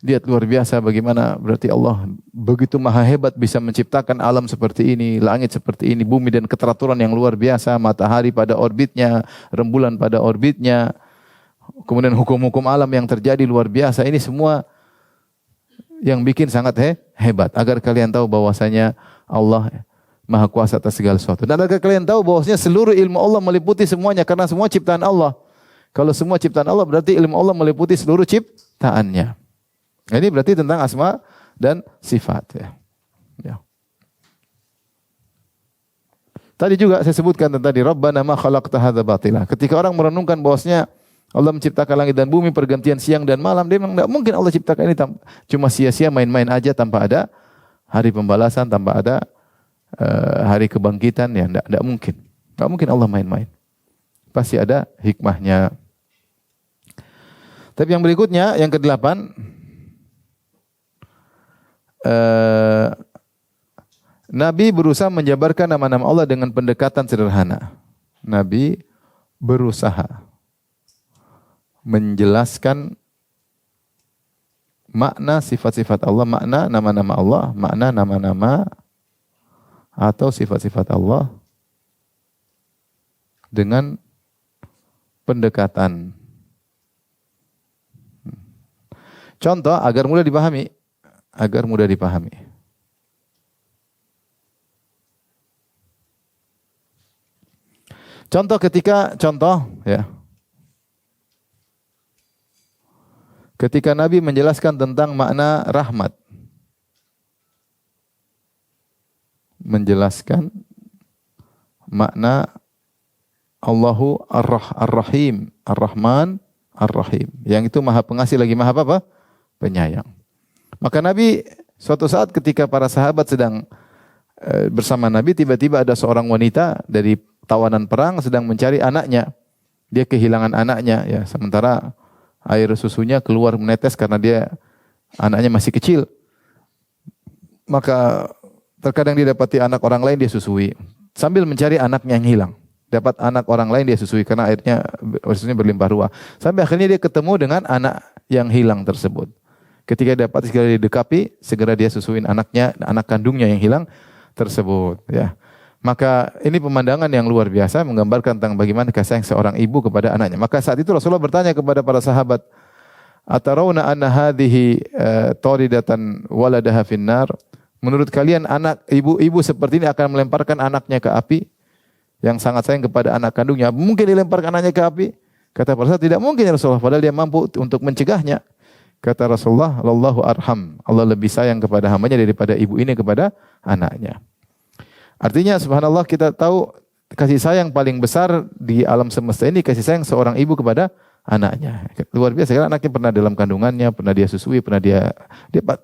Lihat luar biasa bagaimana berarti Allah begitu maha hebat bisa menciptakan alam seperti ini, langit seperti ini, bumi dan keteraturan yang luar biasa, matahari pada orbitnya, rembulan pada orbitnya, kemudian hukum-hukum alam yang terjadi luar biasa. Ini semua yang bikin sangat hebat agar kalian tahu bahwasanya Allah Maha Kuasa atas segala sesuatu. Dan agar kalian tahu bahwasanya seluruh ilmu Allah meliputi semuanya, karena semua ciptaan Allah. Kalau semua ciptaan Allah berarti ilmu Allah meliputi seluruh ciptaannya. Ini berarti tentang asma dan sifat. Ya. Tadi juga saya sebutkan tadi Rabbana ma khalaqta hadza batila. Ketika orang merenungkan bahwasanya Allah menciptakan langit dan bumi pergantian siang dan malam, dia memang tidak mungkin Allah ciptakan ini cuma sia-sia main-main aja tanpa ada hari pembalasan, tanpa ada hari kebangkitan, ya tidak mungkin. Tidak mungkin Allah main-main. Pasti ada hikmahnya. Tapi yang berikutnya, yang ke-8, Nabi berusaha menjabarkan nama-nama Allah dengan pendekatan sederhana. Nabi berusaha menjelaskan makna sifat-sifat Allah, makna nama-nama Allah, makna nama-nama atau sifat-sifat Allah dengan pendekatan. Contoh agar mudah dipahami, agar mudah dipahami. Contoh ketika Nabi menjelaskan tentang makna rahmat, menjelaskan makna Allahu Ar-Rahim, Ar-Rahman, Ar-Rahim. Yang itu maha pengasih lagi maha apa? Penyayang. Maka Nabi suatu saat ketika para sahabat sedang bersama Nabi, tiba-tiba ada seorang wanita dari tawanan perang sedang mencari anaknya. Dia kehilangan anaknya, ya, sementara air susunya keluar menetes karena anaknya masih kecil. Maka terkadang dia dapati anak orang lain dia susui. Sambil mencari anaknya yang hilang. Dapat anak orang lain dia susui karena susunya berlimpah ruah. Sampai akhirnya dia ketemu dengan anak yang hilang tersebut. Ketika dapat segera didekapi, segera dia susuin anaknya, anak kandungnya yang hilang tersebut. Ya. Maka ini pemandangan yang luar biasa menggambarkan tentang bagaimana kasih sayang seorang ibu kepada anaknya. Maka saat itu Rasulullah bertanya kepada para sahabat, "Atarawna anna hadhihi taridatan waladaha finnar?" Menurut kalian anak ibu seperti ini akan melemparkan anaknya ke api, yang sangat sayang kepada anak kandungnya? Mungkin dilemparkan anaknya ke api? Kata para sahabat, tidak mungkin ya Rasulullah, padahal dia mampu untuk mencegahnya. Kata Rasulullah, "Allahu arham." Allah lebih sayang kepada hambanya daripada ibu ini kepada anaknya. Artinya subhanallah, kita tahu kasih sayang paling besar di alam semesta ini kasih sayang seorang ibu kepada anaknya. Luar biasa, karena anaknya pernah dalam kandungannya, pernah dia susui, dia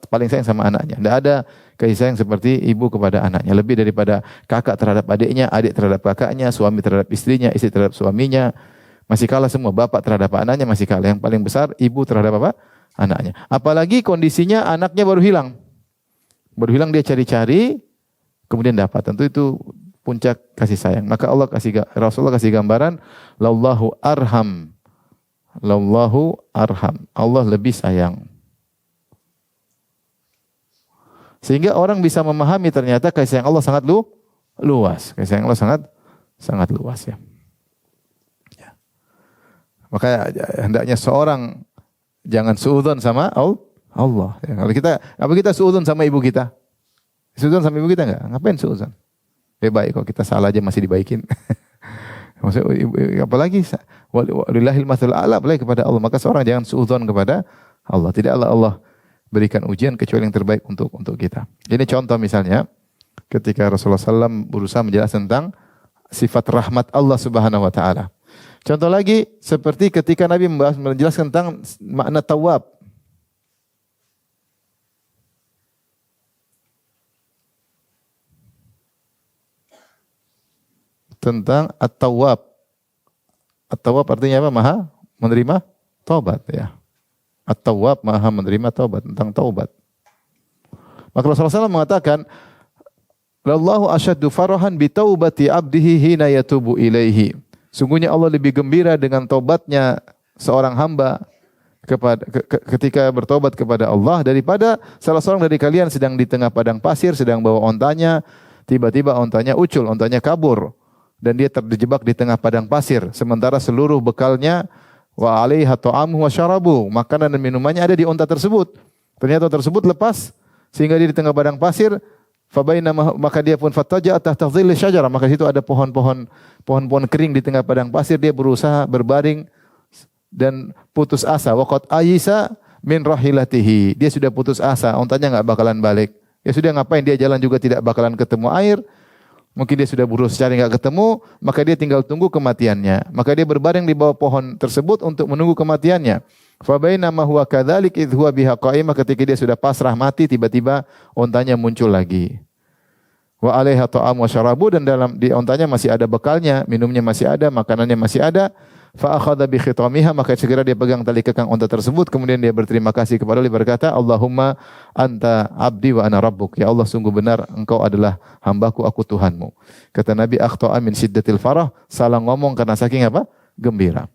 paling sayang sama anaknya. Tidak ada kasih sayang seperti ibu kepada anaknya. Lebih daripada kakak terhadap adiknya, adik terhadap kakaknya, suami terhadap istrinya, istri terhadap suaminya. Masih kalah semua, bapak terhadap anaknya masih kalah. Yang paling besar ibu terhadap apa? Anaknya. Apalagi kondisinya anaknya baru hilang. Baru hilang dia cari-cari, kemudian dapat. Tentu itu puncak kasih sayang. Maka Rasulullah kasih gambaran, lallahu arham. Lallahu arham. Allah lebih sayang. Sehingga orang bisa memahami ternyata kasih sayang Allah sangat luas. Kasih sayang Allah sangat luas ya. Maka hendaknya seorang jangan suudzon sama Allah. Ya, kalau kita suudzon sama ibu kita? Suudzon sama ibu kita enggak? Ngapain suudzon? Baik kalau kita salah aja masih dibaikin. Maksudnya apalagi walillahil matsalul a'la, apalagi kepada Allah. Maka seorang jangan suudzon kepada Allah. Tidaklah Allah berikan ujian kecuali yang terbaik untuk kita. Ini contoh misalnya ketika Rasulullah SAW berusaha menjelaskan tentang sifat rahmat Allah Subhanahu wa taala. Contoh lagi seperti ketika Nabi menjelaskan tentang makna tawab. Tentang at-tawwab. At-tawwab artinya apa? Maha menerima taubat ya. At-tawwab maha menerima taubat, tentang taubat. Maka Rasulullah SAW mengatakan, "Lallahu asyaddu farahan bi taubati 'abdihi hina yatubu ilaihi." Sungguhnya Allah lebih gembira dengan taubatnya seorang hamba ketika bertobat kepada Allah daripada salah seorang dari kalian sedang di tengah padang pasir, sedang bawa ontanya, tiba-tiba ontanya ucul, ontanya kabur. Dan dia terjebak di tengah padang pasir, sementara seluruh bekalnya wa alaiha ta'amuhu wa syarabu, makanan dan minumannya ada di onta tersebut. Ternyata onta tersebut lepas sehingga dia di tengah padang pasir, maka dia pun fattaja tahta dhilli syajarah, maka di situ ada pohon-pohon kering di tengah padang pasir, dia berusaha berbaring dan putus asa. Waqad ayisa min rahilatihi, dia sudah putus asa, ontanya enggak bakalan balik. Ya sudah, ngapain dia jalan juga tidak bakalan ketemu air. Mungkin dia sudah berusaha cari enggak ketemu, maka dia tinggal tunggu kematiannya. Maka dia berbaring di bawah pohon tersebut untuk menunggu kematiannya. Fa bainama huwa kadzalik idh huwa biha qa'imah, ketika dia sudah pasrah mati, tiba-tiba ontanya muncul lagi. Wa 'alaiha ta'am wa syarabu, dan di ontanya masih ada bekalnya, minumnya masih ada, makanannya masih ada. Fa akhadha bi khitamiha, maka segera dia pegang tali kekang onta tersebut, kemudian dia berterima kasih kepada Allah, berkata, Allahumma anta abdi wa ana rabbuk. Ya Allah, sungguh benar engkau adalah hambaku, aku Tuhanmu. Kata Nabi, akhta'a min syiddatil farah, salah ngomong karena saking apa? Gembira.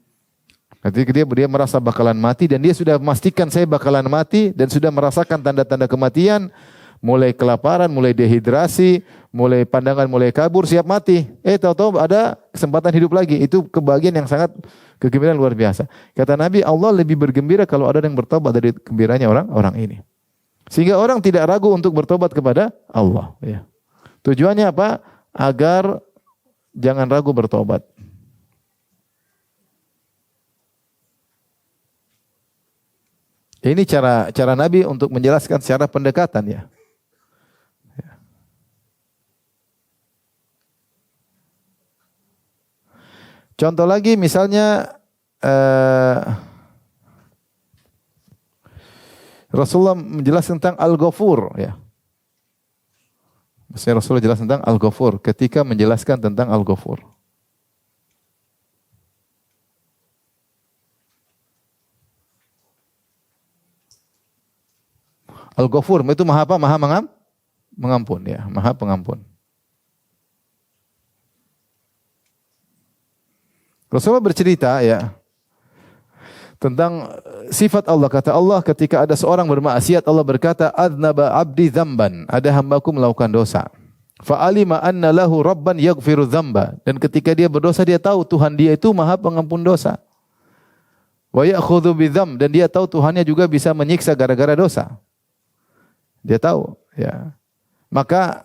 Ketika dia merasa bakalan mati, dan dia sudah memastikan saya bakalan mati, dan sudah merasakan tanda-tanda kematian, mulai kelaparan, mulai dehidrasi, mulai pandangan mulai kabur, siap mati. Tahu-tahu ada kesempatan hidup lagi. Itu kebahagiaan yang sangat, kegembiraan luar biasa. Kata Nabi, Allah lebih bergembira kalau ada yang bertobat dari gembiranya orang ini. Sehingga orang tidak ragu untuk bertobat kepada Allah. Ya. Tujuannya apa? Agar jangan ragu bertobat. Ini cara Nabi untuk menjelaskan secara pendekatan ya. Contoh lagi misalnya Rasulullah menjelaskan tentang Al-Ghafur ya. Maksudnya Rasulullah jelaskan tentang Al-Ghafur ketika menjelaskan tentang Al-Ghafur. Al-Ghafur itu maha apa? Maha mengampun ya, maha pengampun. Rasulullah bercerita ya tentang sifat Allah. Kata Allah, ketika ada seorang bermaksiat, Allah berkata, "Adznaba 'abdi dzamban." Ada hambaku melakukan dosa. Fa alima anna lahu rabban yaghfiru dzamba. Dan ketika dia berdosa, dia tahu Tuhan dia itu Maha Pengampun dosa. Wa ya'khudhu bidzam, dan dia tahu Tuhannya juga bisa menyiksa gara-gara dosa. Dia tahu, ya. Maka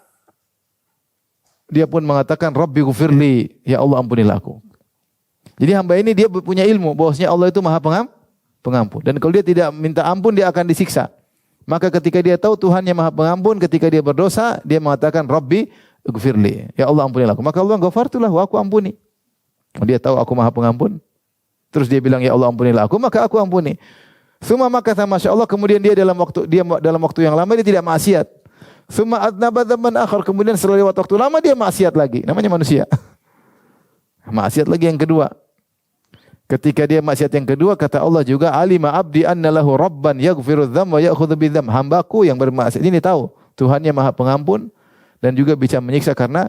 dia pun mengatakan, "Rabbi ghfirli," ya Allah ampunilah aku. Jadi hamba ini dia punya ilmu bahwasanya Allah itu Maha Pengampun. Dan kalau dia tidak minta ampun, dia akan disiksa. Maka ketika dia tahu Tuhannya Maha Pengampun, ketika dia berdosa, dia mengatakan, "Rabbi ighfirli," ya Allah ampunilah aku. Maka Allah, "Ghafartulah wa aku ampuni." Dia tahu aku Maha Pengampun. Terus dia bilang, "Ya Allah ampunilah aku," maka aku ampuni. Suma maka masya Allah, kemudian dia dalam waktu yang lama dia tidak maksiat. Suma adnaba dzamban akhar, kemudian setelah lewat waktu lama dia maksiat lagi. Namanya manusia. Maksiat lagi yang kedua. Ketika dia maksiat yang kedua, kata Allah juga, alima abdi anna lahu rabban yaghfiru dzam wa ya'khudhu bidzam. Hambaku yang bermaksiat ini tahu Tuhannya Maha Pengampun dan juga bisa menyiksa karena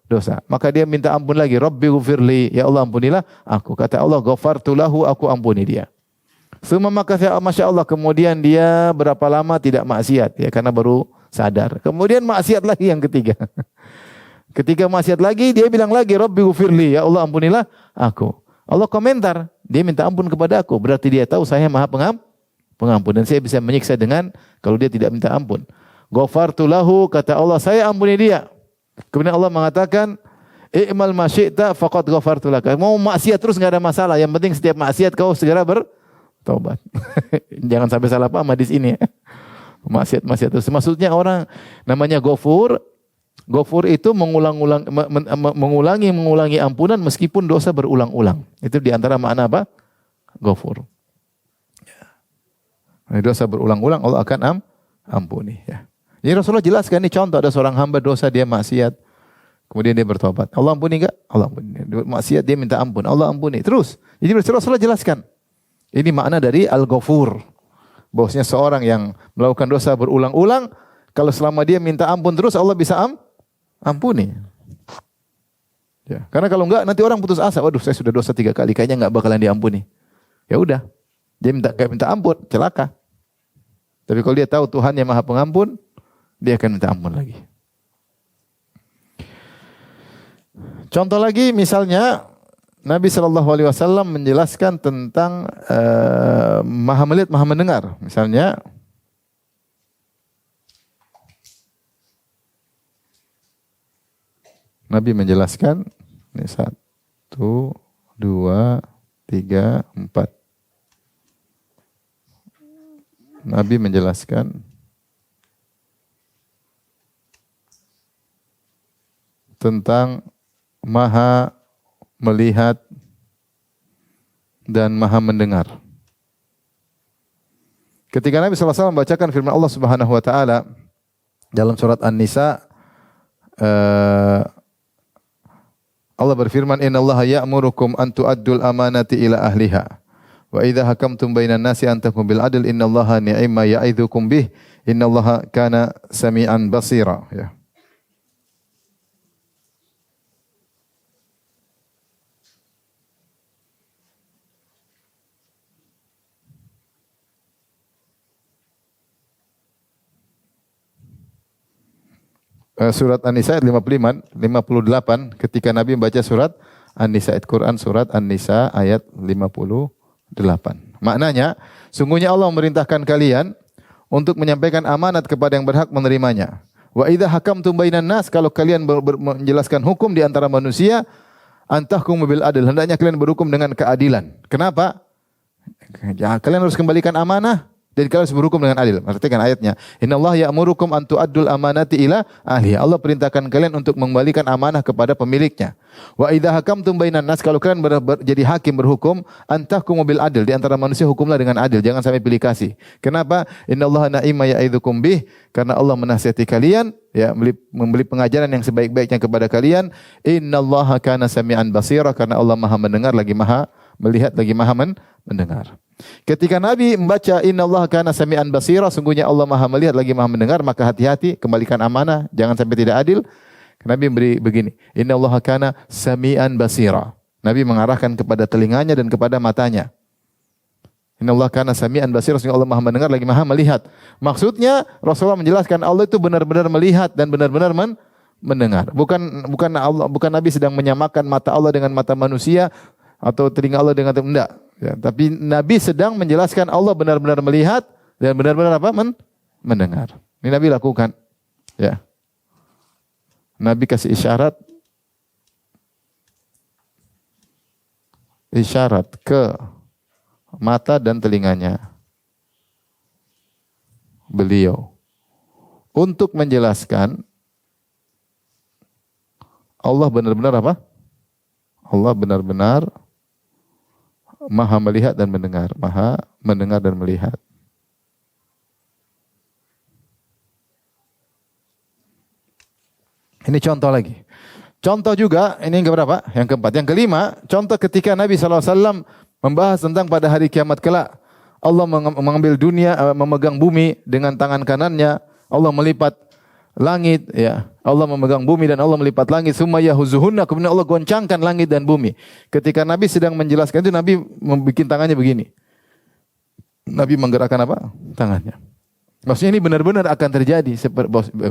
dosa. Maka dia minta ampun lagi, Rabbi ghfirli, ya Allah ampunilah aku. Kata Allah, ghafartu lahu, aku ampuni dia. Semua maka Masya Allah, kemudian dia berapa lama tidak maksiat ya, karena baru sadar. Kemudian maksiat lagi yang ketiga. Ketika maksiat lagi, dia bilang lagi, Rabbi ghfirli, ya Allah ampunilah aku. Allah komentar, dia minta ampun kepada aku. Berarti dia tahu saya Maha Pengampun dan saya bisa menyiksa dengan kalau dia tidak minta ampun. Ghafartu lahu, kata Allah, saya ampuni dia. Kemudian Allah mengatakan, i'mal ma syi'ta faqad ghafartu laka. Mau maksiat terus enggak ada masalah, yang penting setiap maksiat kau segera bertobat. Jangan sampai salah paham hadis ini ya. Maksiat terus. Maksudnya orang namanya Ghafur itu mengulangi ampunan meskipun dosa berulang-ulang. Itu di antara makna apa? Ghafur. Ya. Dosa berulang-ulang Allah akan ampuni. Ya. Jadi Rasulullah jelaskan ini contoh, ada seorang hamba dosa dia maksiat, kemudian dia bertobat. Allah ampuni enggak? Allah ampuni. Maksiat dia minta ampun, Allah ampuni. Terus. Jadi Rasulullah jelaskan. Ini makna dari Al-Ghafur. Bahwasanya seorang yang melakukan dosa berulang-ulang, kalau selama dia minta ampun terus Allah bisa ampuni. Ya, karena kalau enggak nanti orang putus asa. Waduh, saya sudah dosa 3 kali, kayaknya enggak bakalan diampuni. Ya udah, dia minta ampun, celaka. Tapi kalau dia tahu Tuhan yang Maha Pengampun, dia akan minta ampun lagi. Contoh lagi, misalnya Nabi SAW menjelaskan tentang Maha melihat, Maha mendengar. Misalnya, Nabi menjelaskan, ini 1, 2, 3, 4. Nabi menjelaskan tentang Maha melihat dan Maha mendengar. Ketika Nabi SAW membacakan firman Allah Subhanahu wa taala dalam surat An-Nisa, Allah berfirman, innallaha ya'murukum an tu'addul amanati ila ahliha wa idza hakamtum bainan nasi an tahkumu bil adl innallaha ni'ma ya'idzukum bih innallaha kana sami'an basira. Ya. Surat An-Nisa ayat 58 ketika Nabi membaca surat An-Nisa, ayat Quran surat An-Nisa ayat 58. Maknanya, sungguhnya Allah memerintahkan kalian untuk menyampaikan amanat kepada yang berhak menerimanya. Wa idza hakamtum bainan nas, kalau kalian menjelaskan hukum di antara manusia, antahkum bil adl, hendaknya kalian berhukum dengan keadilan. Kenapa? Ya, kalian harus kembalikan amanah. Dan kalian harus berhukum dengan adil. Perhatikan ayatnya. Innallaha ya'murukum an tu'addul amanati ila ahliha. Allah perintahkan kalian untuk mengembalikan amanah kepada pemiliknya. Wa idza hakamtum bainan nas, kalau kalian jadi hakim berhukum, antahkumu bil adil, di antara manusia hukumlah dengan adil, jangan sampai pilih kasih. Kenapa? Innallaha na'ima ya'idzukum bih, karena Allah menasihati kalian, ya, memberi pengajaran yang sebaik-baiknya kepada kalian. Innallaha kana sami'an basira, karena Allah Maha mendengar lagi Maha melihat lagi Maha mendengar. Ketika Nabi membaca innallaha kana sami'an basira, sungguhnya Allah Maha melihat lagi Maha mendengar, maka hati-hati, kembalikan amanah, jangan sampai tidak adil. Nabi beri begini, innallaha kana sami'an basira. Nabi mengarahkan kepada telinganya dan kepada matanya. Innallaha kana sami'an basira, sungguhnya Allah Maha mendengar lagi Maha melihat. Maksudnya Rasulullah menjelaskan Allah itu benar-benar melihat dan benar-benar mendengar. Bukan Nabi sedang menyamakan mata Allah dengan mata manusia atau telinga Allah dengan enggak. Ya, tapi Nabi sedang menjelaskan Allah benar-benar melihat dan benar-benar apa? Mendengar. Ini Nabi lakukan. Ya. Nabi kasih isyarat ke mata dan telinganya beliau untuk menjelaskan Allah benar-benar apa? Allah benar-benar Maha melihat dan mendengar, Maha mendengar dan melihat. Ini contoh lagi. Contoh juga, ini yang keberapa? Yang keempat. Yang kelima, contoh ketika Nabi SAW Membahas tentang pada hari kiamat kelak Allah mengambil dunia, memegang bumi dengan tangan kanannya, Allah melipat langit, ya. Allah memegang bumi dan Allah melipat langit. Summa yahuzuhunna, kemudian Allah goncangkan langit dan bumi. Ketika Nabi sedang menjelaskan itu, Nabi membuat tangannya begini. Nabi menggerakkan apa? Tangannya. Maksudnya ini benar-benar akan terjadi.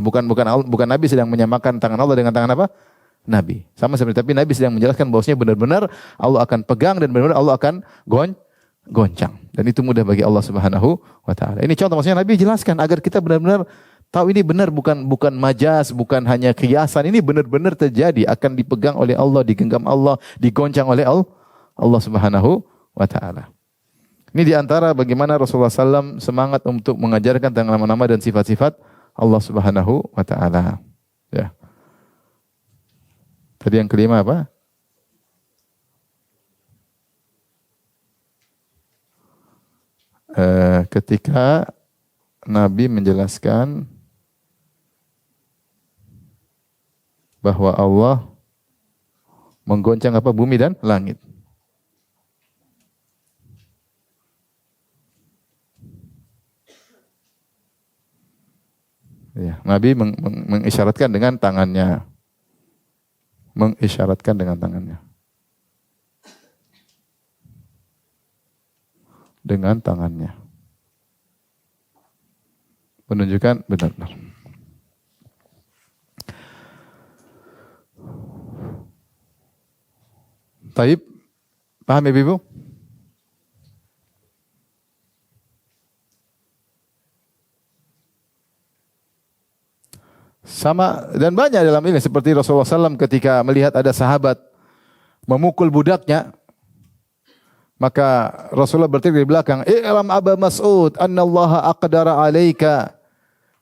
Bukan Nabi sedang menyamakan tangan Allah dengan tangan apa? Nabi. Sama seperti, tapi Nabi sedang menjelaskan bahwasanya benar-benar Allah akan pegang dan benar-benar Allah akan goncang. Dan itu mudah bagi Allah Subhanahu wa taala. Ini contoh, maksudnya Nabi jelaskan agar kita benar-benar tahu ini benar, bukan majas, bukan hanya kiasan. Ini benar-benar terjadi, akan dipegang oleh Allah, digenggam Allah, digoncang oleh Allah Subhanahu wa taala. Ini diantara bagaimana Rasulullah SAW semangat untuk mengajarkan tentang nama-nama dan sifat-sifat Allah Subhanahu wa taala. Ya. Tadi yang kelima apa? Ketika Nabi menjelaskan bahwa Allah menggoncang apa? Bumi dan langit. Ya, Nabi mengisyaratkan dengan tangannya. Mengisyaratkan dengan tangannya. Dengan tangannya. Menunjukkan benar-benar. Taib, paham ya Ibu? Sama, dan banyak dalam ini, seperti Rasulullah SAW ketika melihat ada sahabat memukul budaknya, maka Rasulullah berteriak di belakang, "I'lam Aba Mas'ud annallaha aqdara 'alaika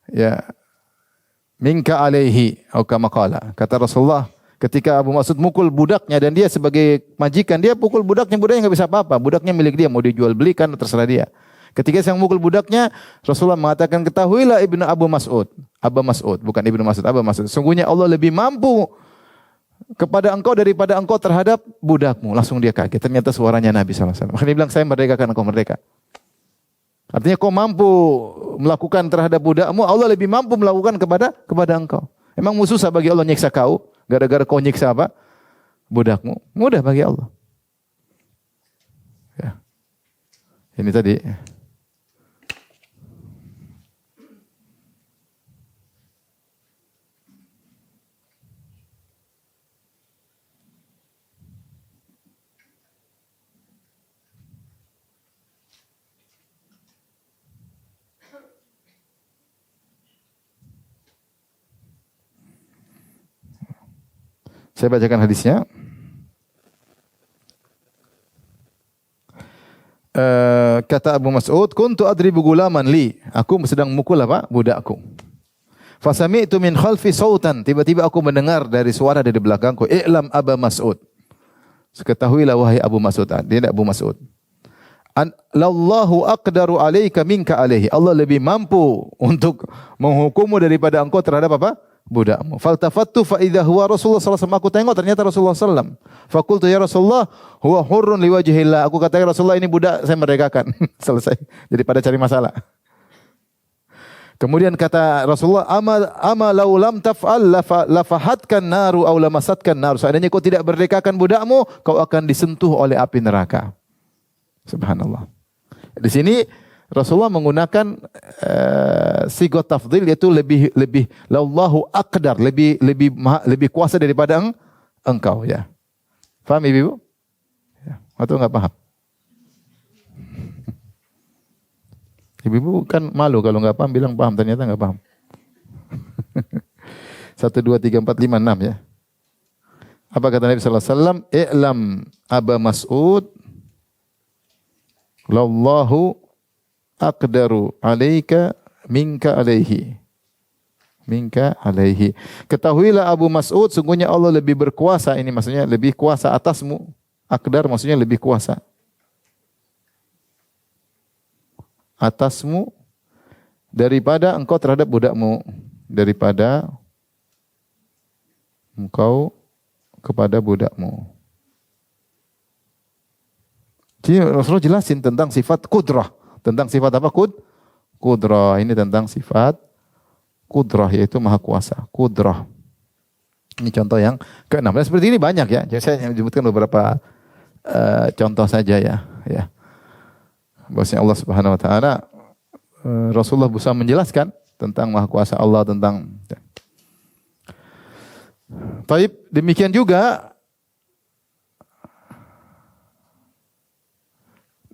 ya minka 'alaihi," atau kama qala. Kata Rasulullah, ketika Abu Mas'ud mukul budaknya dan dia sebagai majikan, dia pukul budaknya enggak bisa apa-apa. Budaknya milik dia, mau dijual belikan terserah dia. Ketika saya memukul budaknya, Rasulullah mengatakan, "Ketahuilah Ibnu Abu Mas'ud." Abu Mas'ud, bukan Ibnu Mas'ud, Abu Mas'ud. Sungguhnya Allah lebih mampu kepada engkau daripada engkau terhadap budakmu. Langsung dia kaget. Ternyata suaranya Nabi SAW. Makanya dia bilang, "Saya merdekakan engkau merdeka." Artinya kau mampu melakukan terhadap budakmu, Allah lebih mampu melakukan kepada engkau. Emang susah bagi Allah nyiksa kau? Gara-gara kau nyiksa apa? Budakmu. Mudah bagi Allah. Ya. Ini tadi. Saya bacakan hadisnya. Kata Abu Mas'ud, "Kuntu adribu gulaman li." Aku sedang memukul apa? Budakku. Fasami'tu min khalfi sautan. Tiba-tiba aku mendengar dari suara dari belakangku, "I'lam Aba Mas'ud." Ketahuilah wahai Abu Mas'ud. Dia tidak Abu Mas'ud. "Lallahu aqdaru 'alaika minka 'alaihi." Allah lebih mampu untuk menghukummu daripada engkau terhadap apa? Budakmu. Faltafattu fa idza huwa Rasulullah sallallahu alaihi wasallam. Aku tengok ternyata Rasulullah sallallahu alaihi wasallam. Fakultu ya Rasulullah huwa hurrun liwajhillah. Aku kata ya Rasulullah, ini budak saya merdekakan. Selesai. Daripada cari masalah. Kemudian kata Rasulullah, ama law lam taf'al lafahatkan naru aw lamasatkan nar. Seandainya kau tidak merdekakan budakmu, kau akan disentuh oleh api neraka. Subhanallah. Di sini Rasulullah menggunakan sigot tafdhil, yaitu lebih lallahu aqdar, lebih kuasa daripada engkau, ya. Paham Ibu? Ya, atau enggak paham? Ibu kan malu kalau enggak paham, bilang paham, ternyata enggak paham. 1 2 3 4 5 6 ya. Apa kata Nabi sallallahu alaihi wasallam? "I'lam Aba Mas'ud lallahu aqdaru 'alaika minka 'alaihi." Minka 'alaihi. Ketahuilah Abu Mas'ud, sungguhnya Allah lebih berkuasa. Ini maksudnya lebih kuasa atasmu. Aqdar maksudnya lebih kuasa atasmu daripada engkau terhadap budakmu, daripada engkau kepada budakmu. Jadi Rasulullah jelasin tentang sifat kudrah. Tentang sifat apa? Kudrah. Ini tentang sifat kudrah, yaitu maha kuasa. Kudrah. Ini contoh yang ke-6. Dan seperti ini banyak ya. Jadi saya menyebutkan beberapa contoh saja ya. Bahwasanya Allah Subhanahu wa taala, Rasulullah bisa menjelaskan tentang maha kuasa Allah, tentang Taib, demikian juga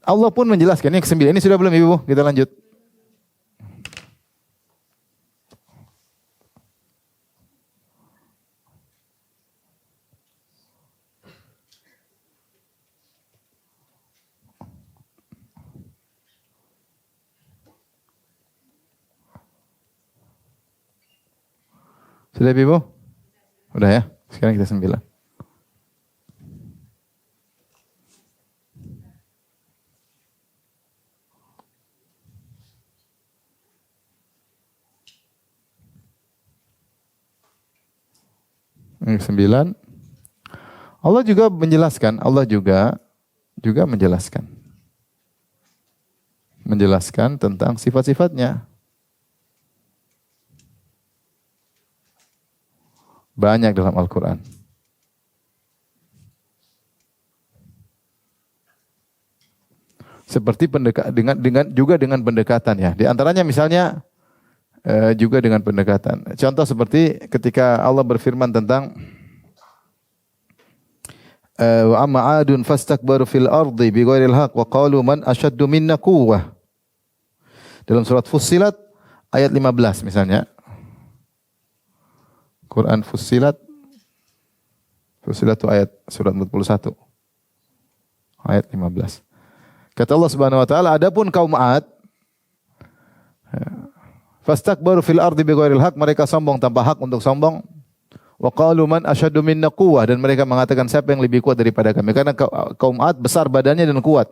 Allah pun menjelaskan. Ini ke-9. Ini sudah belum Ibu? Kita lanjut. Sudah Ibu? Udah ya? Sekarang kita 9. Yang 9. Allah juga menjelaskan, menjelaskan tentang sifat-sifatnya. Banyak dalam Al-Quran. Seperti dengan pendekatan ya. Di antaranya misalnya juga dengan pendekatan. Contoh seperti ketika Allah berfirman tentang wa amma 'adun fastakbaru fil ardi bighairil haqq wa qalu man asyaddu minna quwwah. Dalam surat Fussilat ayat 15 misalnya. Quran Fussilat itu ayat surat 41. Ayat 15. Kata Allah Subhanahu wa taala, adapun kaum 'Ad fastakbaru fil ardi bighairil haqq, mereka sombong tanpa hak untuk sombong. Wa qalu man asyaddu minna quwwah, dan mereka mengatakan siapa yang lebih kuat daripada kami, karena kaum 'Ad besar badannya dan kuat.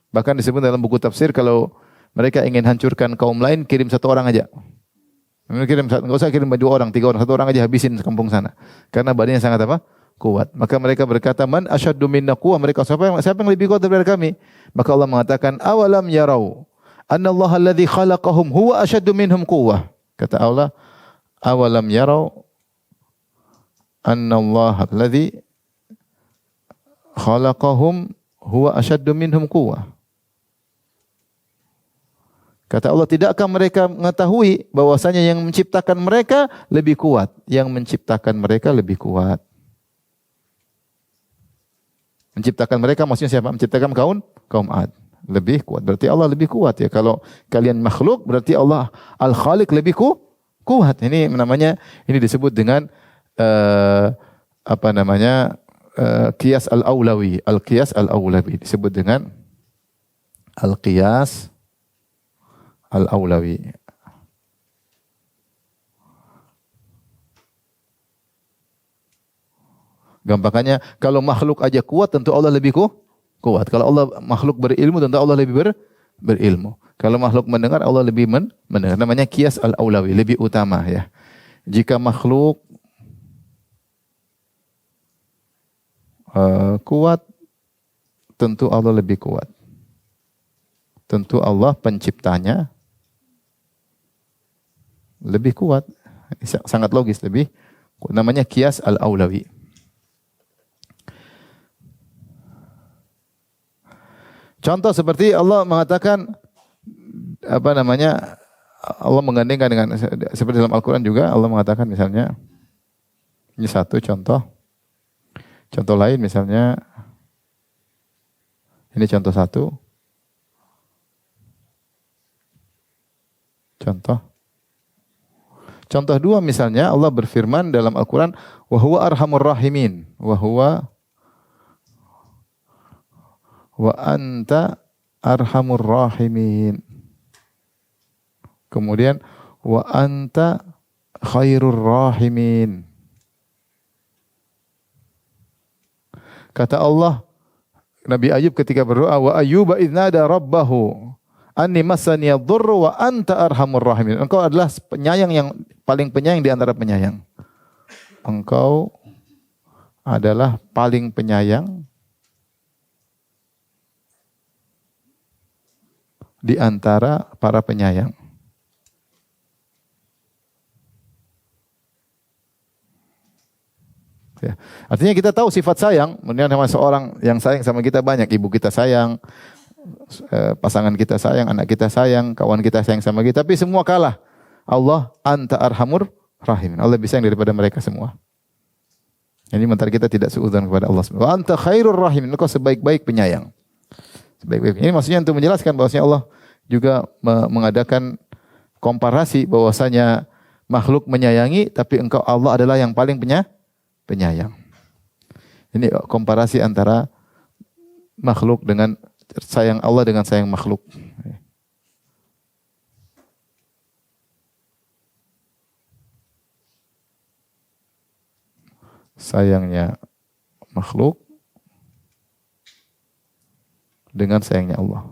Bahkan disebut dalam buku tafsir kalau mereka ingin hancurkan kaum lain, kirim satu orang aja. Enggak usah kirim 2 orang, 3 orang, 1 orang aja habisin kampung sana. Karena badannya sangat apa? Kuat. Maka mereka berkata, man asyaddu minna quwwah, mereka siapa yang lebih kuat daripada kami? Maka Allah mengatakan, awalam yarau anna Allah alladhi khalaqahum huwa asyaddu minhum quwwah. Kata Allah, awalam yarau anna Allah alladhi khalaqahum huwa asyaddu minhum quwwah. Kata Allah, tidakkah mereka mengetahui bahwasanya yang menciptakan mereka lebih kuat? Yang menciptakan mereka lebih kuat. Menciptakan mereka maksudnya siapa? Menciptakan kaum 'Ad. Lebih kuat. Berarti Allah lebih kuat ya. Kalau kalian makhluk, berarti Allah Al-Khaliq lebih kuat. Ini namanya, ini disebut dengan qiyas al-awlawi. Al-qiyas al-awlawi disebut dengan al-qiyas al-awlawi. Gampangannya, kalau makhluk aja kuat, tentu Allah lebih kuat. Kalau Allah makhluk berilmu, tentu Allah lebih berilmu. Kalau makhluk mendengar, Allah lebih mendengar. Namanya qiyas al-awlawi, lebih utama ya. Jika makhluk kuat, tentu Allah lebih kuat. Tentu Allah penciptanya lebih kuat. Sangat logis, lebih kuat. Namanya qiyas al-awlawi. Contoh seperti Allah mengatakan Allah menggandengkan dengan, seperti dalam Al-Quran juga Allah mengatakan misalnya, ini satu contoh. Contoh lain misalnya, ini contoh satu. Contoh 2 misalnya, Allah berfirman dalam Al-Quran, wa huwa arhamur rahimin, wa anta arhamur rahimin. Kemudian wa anta khairur rahimin. Kata Allah, Nabi Ayub ketika berdoa, wa ayyuba idznada rabbahu anni massani ad-dhurru wa anta arhamur rahimin. Engkau adalah penyayang yang paling penyayang di antara penyayang. Engkau adalah paling penyayang di antara para penyayang. Ya. Artinya kita tahu sifat sayang, kemudian sama seorang yang sayang sama kita banyak, ibu kita sayang, pasangan kita sayang, anak kita sayang, kawan kita sayang sama kita, tapi semua kalah. Allah anta arhamur rahim. Allah bisa yang daripada mereka semua. Jadi sementara kita tidak seuzon kepada Allah Subhanahu wa taala. Anta khairur rahim. Engkau sebaik-baik penyayang. Sebaik-baik. Ini maksudnya untuk menjelaskan bahwasanya Allah juga mengadakan komparasi bahwasanya makhluk menyayangi, tapi engkau Allah adalah yang paling penyayang. Ini komparasi antara makhluk dengan sayang Allah dengan sayang makhluk. Sayangnya makhluk dengan sayangnya Allah.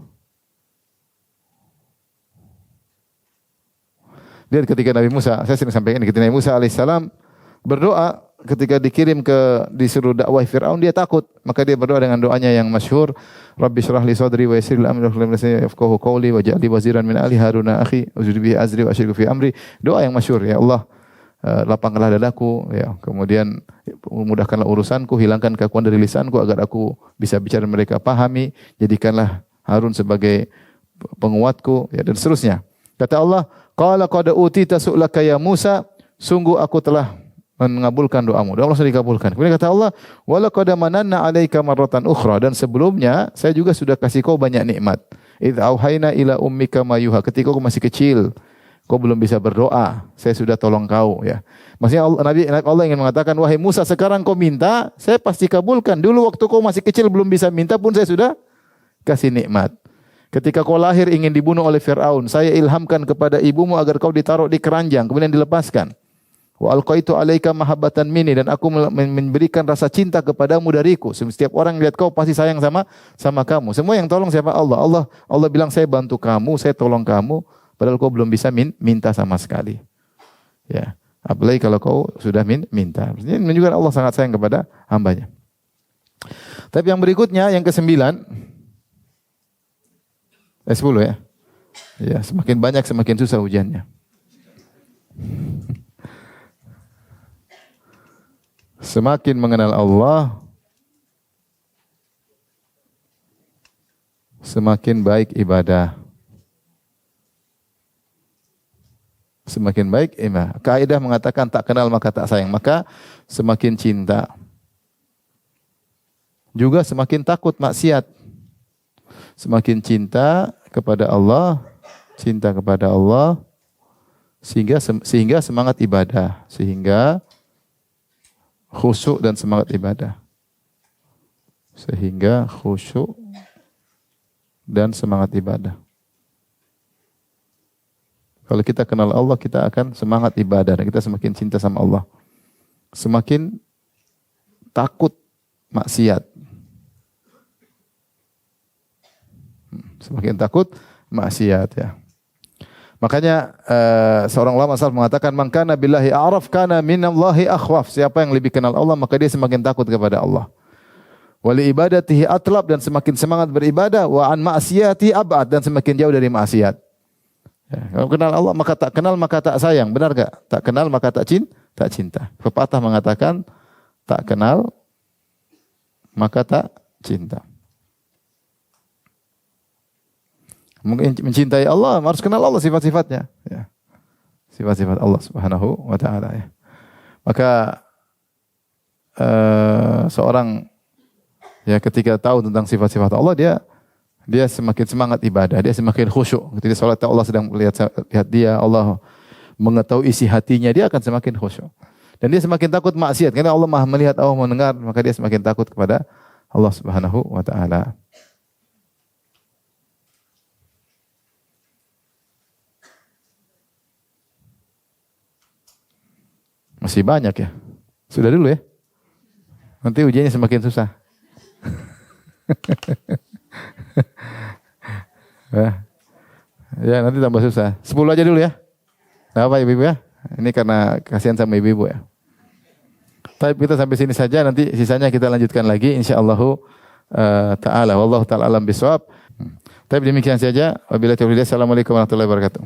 Lihat ketika Nabi Musa, saya sering sampaikan, ketika Nabi Musa alaihissalam berdoa ketika disuruh dakwah Fir'aun, dia takut. Maka dia berdoa dengan doanya yang masyhur, Rabbi shrah li sadri wa yassir li amri wahlul 'uqdatam yafqahu qawli waj'al li waziran min ahli Haruna akhi ushdud bihi azri wa asyriku fi amri. Doa yang masyhur, ya Allah, lapangkanlah dadaku, ya. Kemudian mudahkanlah urusanku, hilangkan kekuatan dari lisanku agar aku bisa bicara mereka pahami. Jadikanlah Harun sebagai penguatku, ya, dan seterusnya. Kata Allah, qala qad utita su'laka ya Musa, sungguh aku telah mengabulkan doamu. Doa langsung dikabulkan. Kemudian kata Allah, wa laqad mananna 'alaika marratan ukhra, dan sebelumnya saya juga sudah kasih kau banyak nikmat. Idz auhayna ila ummika ma yuha, ketika kau masih kecil, kau belum bisa berdoa, saya sudah tolong kau, ya. Maksudnya Allah ingin mengatakan, wahai Musa, sekarang kau minta, saya pasti kabulkan. Dulu waktu kau masih kecil belum bisa minta pun saya sudah kasih nikmat. Ketika kau lahir ingin dibunuh oleh Fir'aun, saya ilhamkan kepada ibumu agar kau ditaruh di keranjang, kemudian dilepaskan. Wa alqaitu 'alaika mahabbatan minni, dan aku memberikan rasa cinta kepadamu dariku. Setiap orang lihat kau pasti sayang sama kamu. Semua yang tolong siapa? Allah. Allah bilang saya bantu kamu, saya tolong kamu, padahal kau belum bisa minta sama sekali. Ya, apalagi kalau kau sudah minta. Ini menunjukkan Allah sangat sayang kepada hambanya. Tapi yang berikutnya, yang ke-9, 10 ya. Ya, semakin banyak semakin susah ujiannya. Semakin mengenal Allah, semakin baik ibadah. Semakin baik ibadah. Kaidah mengatakan tak kenal maka tak sayang. Maka semakin cinta. Juga semakin takut maksiat. Semakin cinta kepada Allah, sehingga semangat ibadah, sehingga khusyuk dan semangat ibadah. Sehingga khusyuk dan semangat ibadah. Kalau kita kenal Allah, kita akan semangat ibadah dan kita semakin cinta sama Allah. Semakin takut maksiat. Semakin takut maksiat, ya. Makanya seorang ulama salaf mengatakan, man kana billahi a'raf kana minallahi akhwaf. Siapa yang lebih kenal Allah, maka dia semakin takut kepada Allah. Wa li ibadatihi atlab, dan semakin semangat beribadah, wa an ma'siyati ab'ad, dan semakin jauh dari maksiat. Ya, kalau kenal Allah maka tak kenal maka tak sayang. Benar enggak? Tak kenal maka tak cinta. Pepatah mengatakan tak kenal maka tak cinta. Mungkin mencintai Allah harus kenal Allah sifat-sifatnya, ya. Sifat-sifat Allah Subhanahu wa taala, ya. Maka seorang, ya, ketika tahu tentang sifat-sifat Allah, dia semakin semangat ibadah, dia semakin khusyuk. Ketika salat Allah sedang lihat dia, Allah mengetahui isi hatinya, dia akan semakin khusyuk. Dan dia semakin takut maksiat, karena Allah Maha melihat, Allah mendengar, maka dia semakin takut kepada Allah Subhanahu wa taala. Masih banyak, ya. Sudah dulu, ya. Nanti ujiannya semakin susah. Ya, nanti tambah susah. 10 aja dulu, ya. Nah, apa ibu-ibu, ya? Ini karena kasihan sama ibu-ibu, ya. Tapi kita sampai sini saja, nanti sisanya kita lanjutkan lagi insyaallah taala. Wallahu taala alam bisawab. Tapi demikian saja. Wabillahi taufiq. Assalamualaikum warahmatullahi wabarakatuh.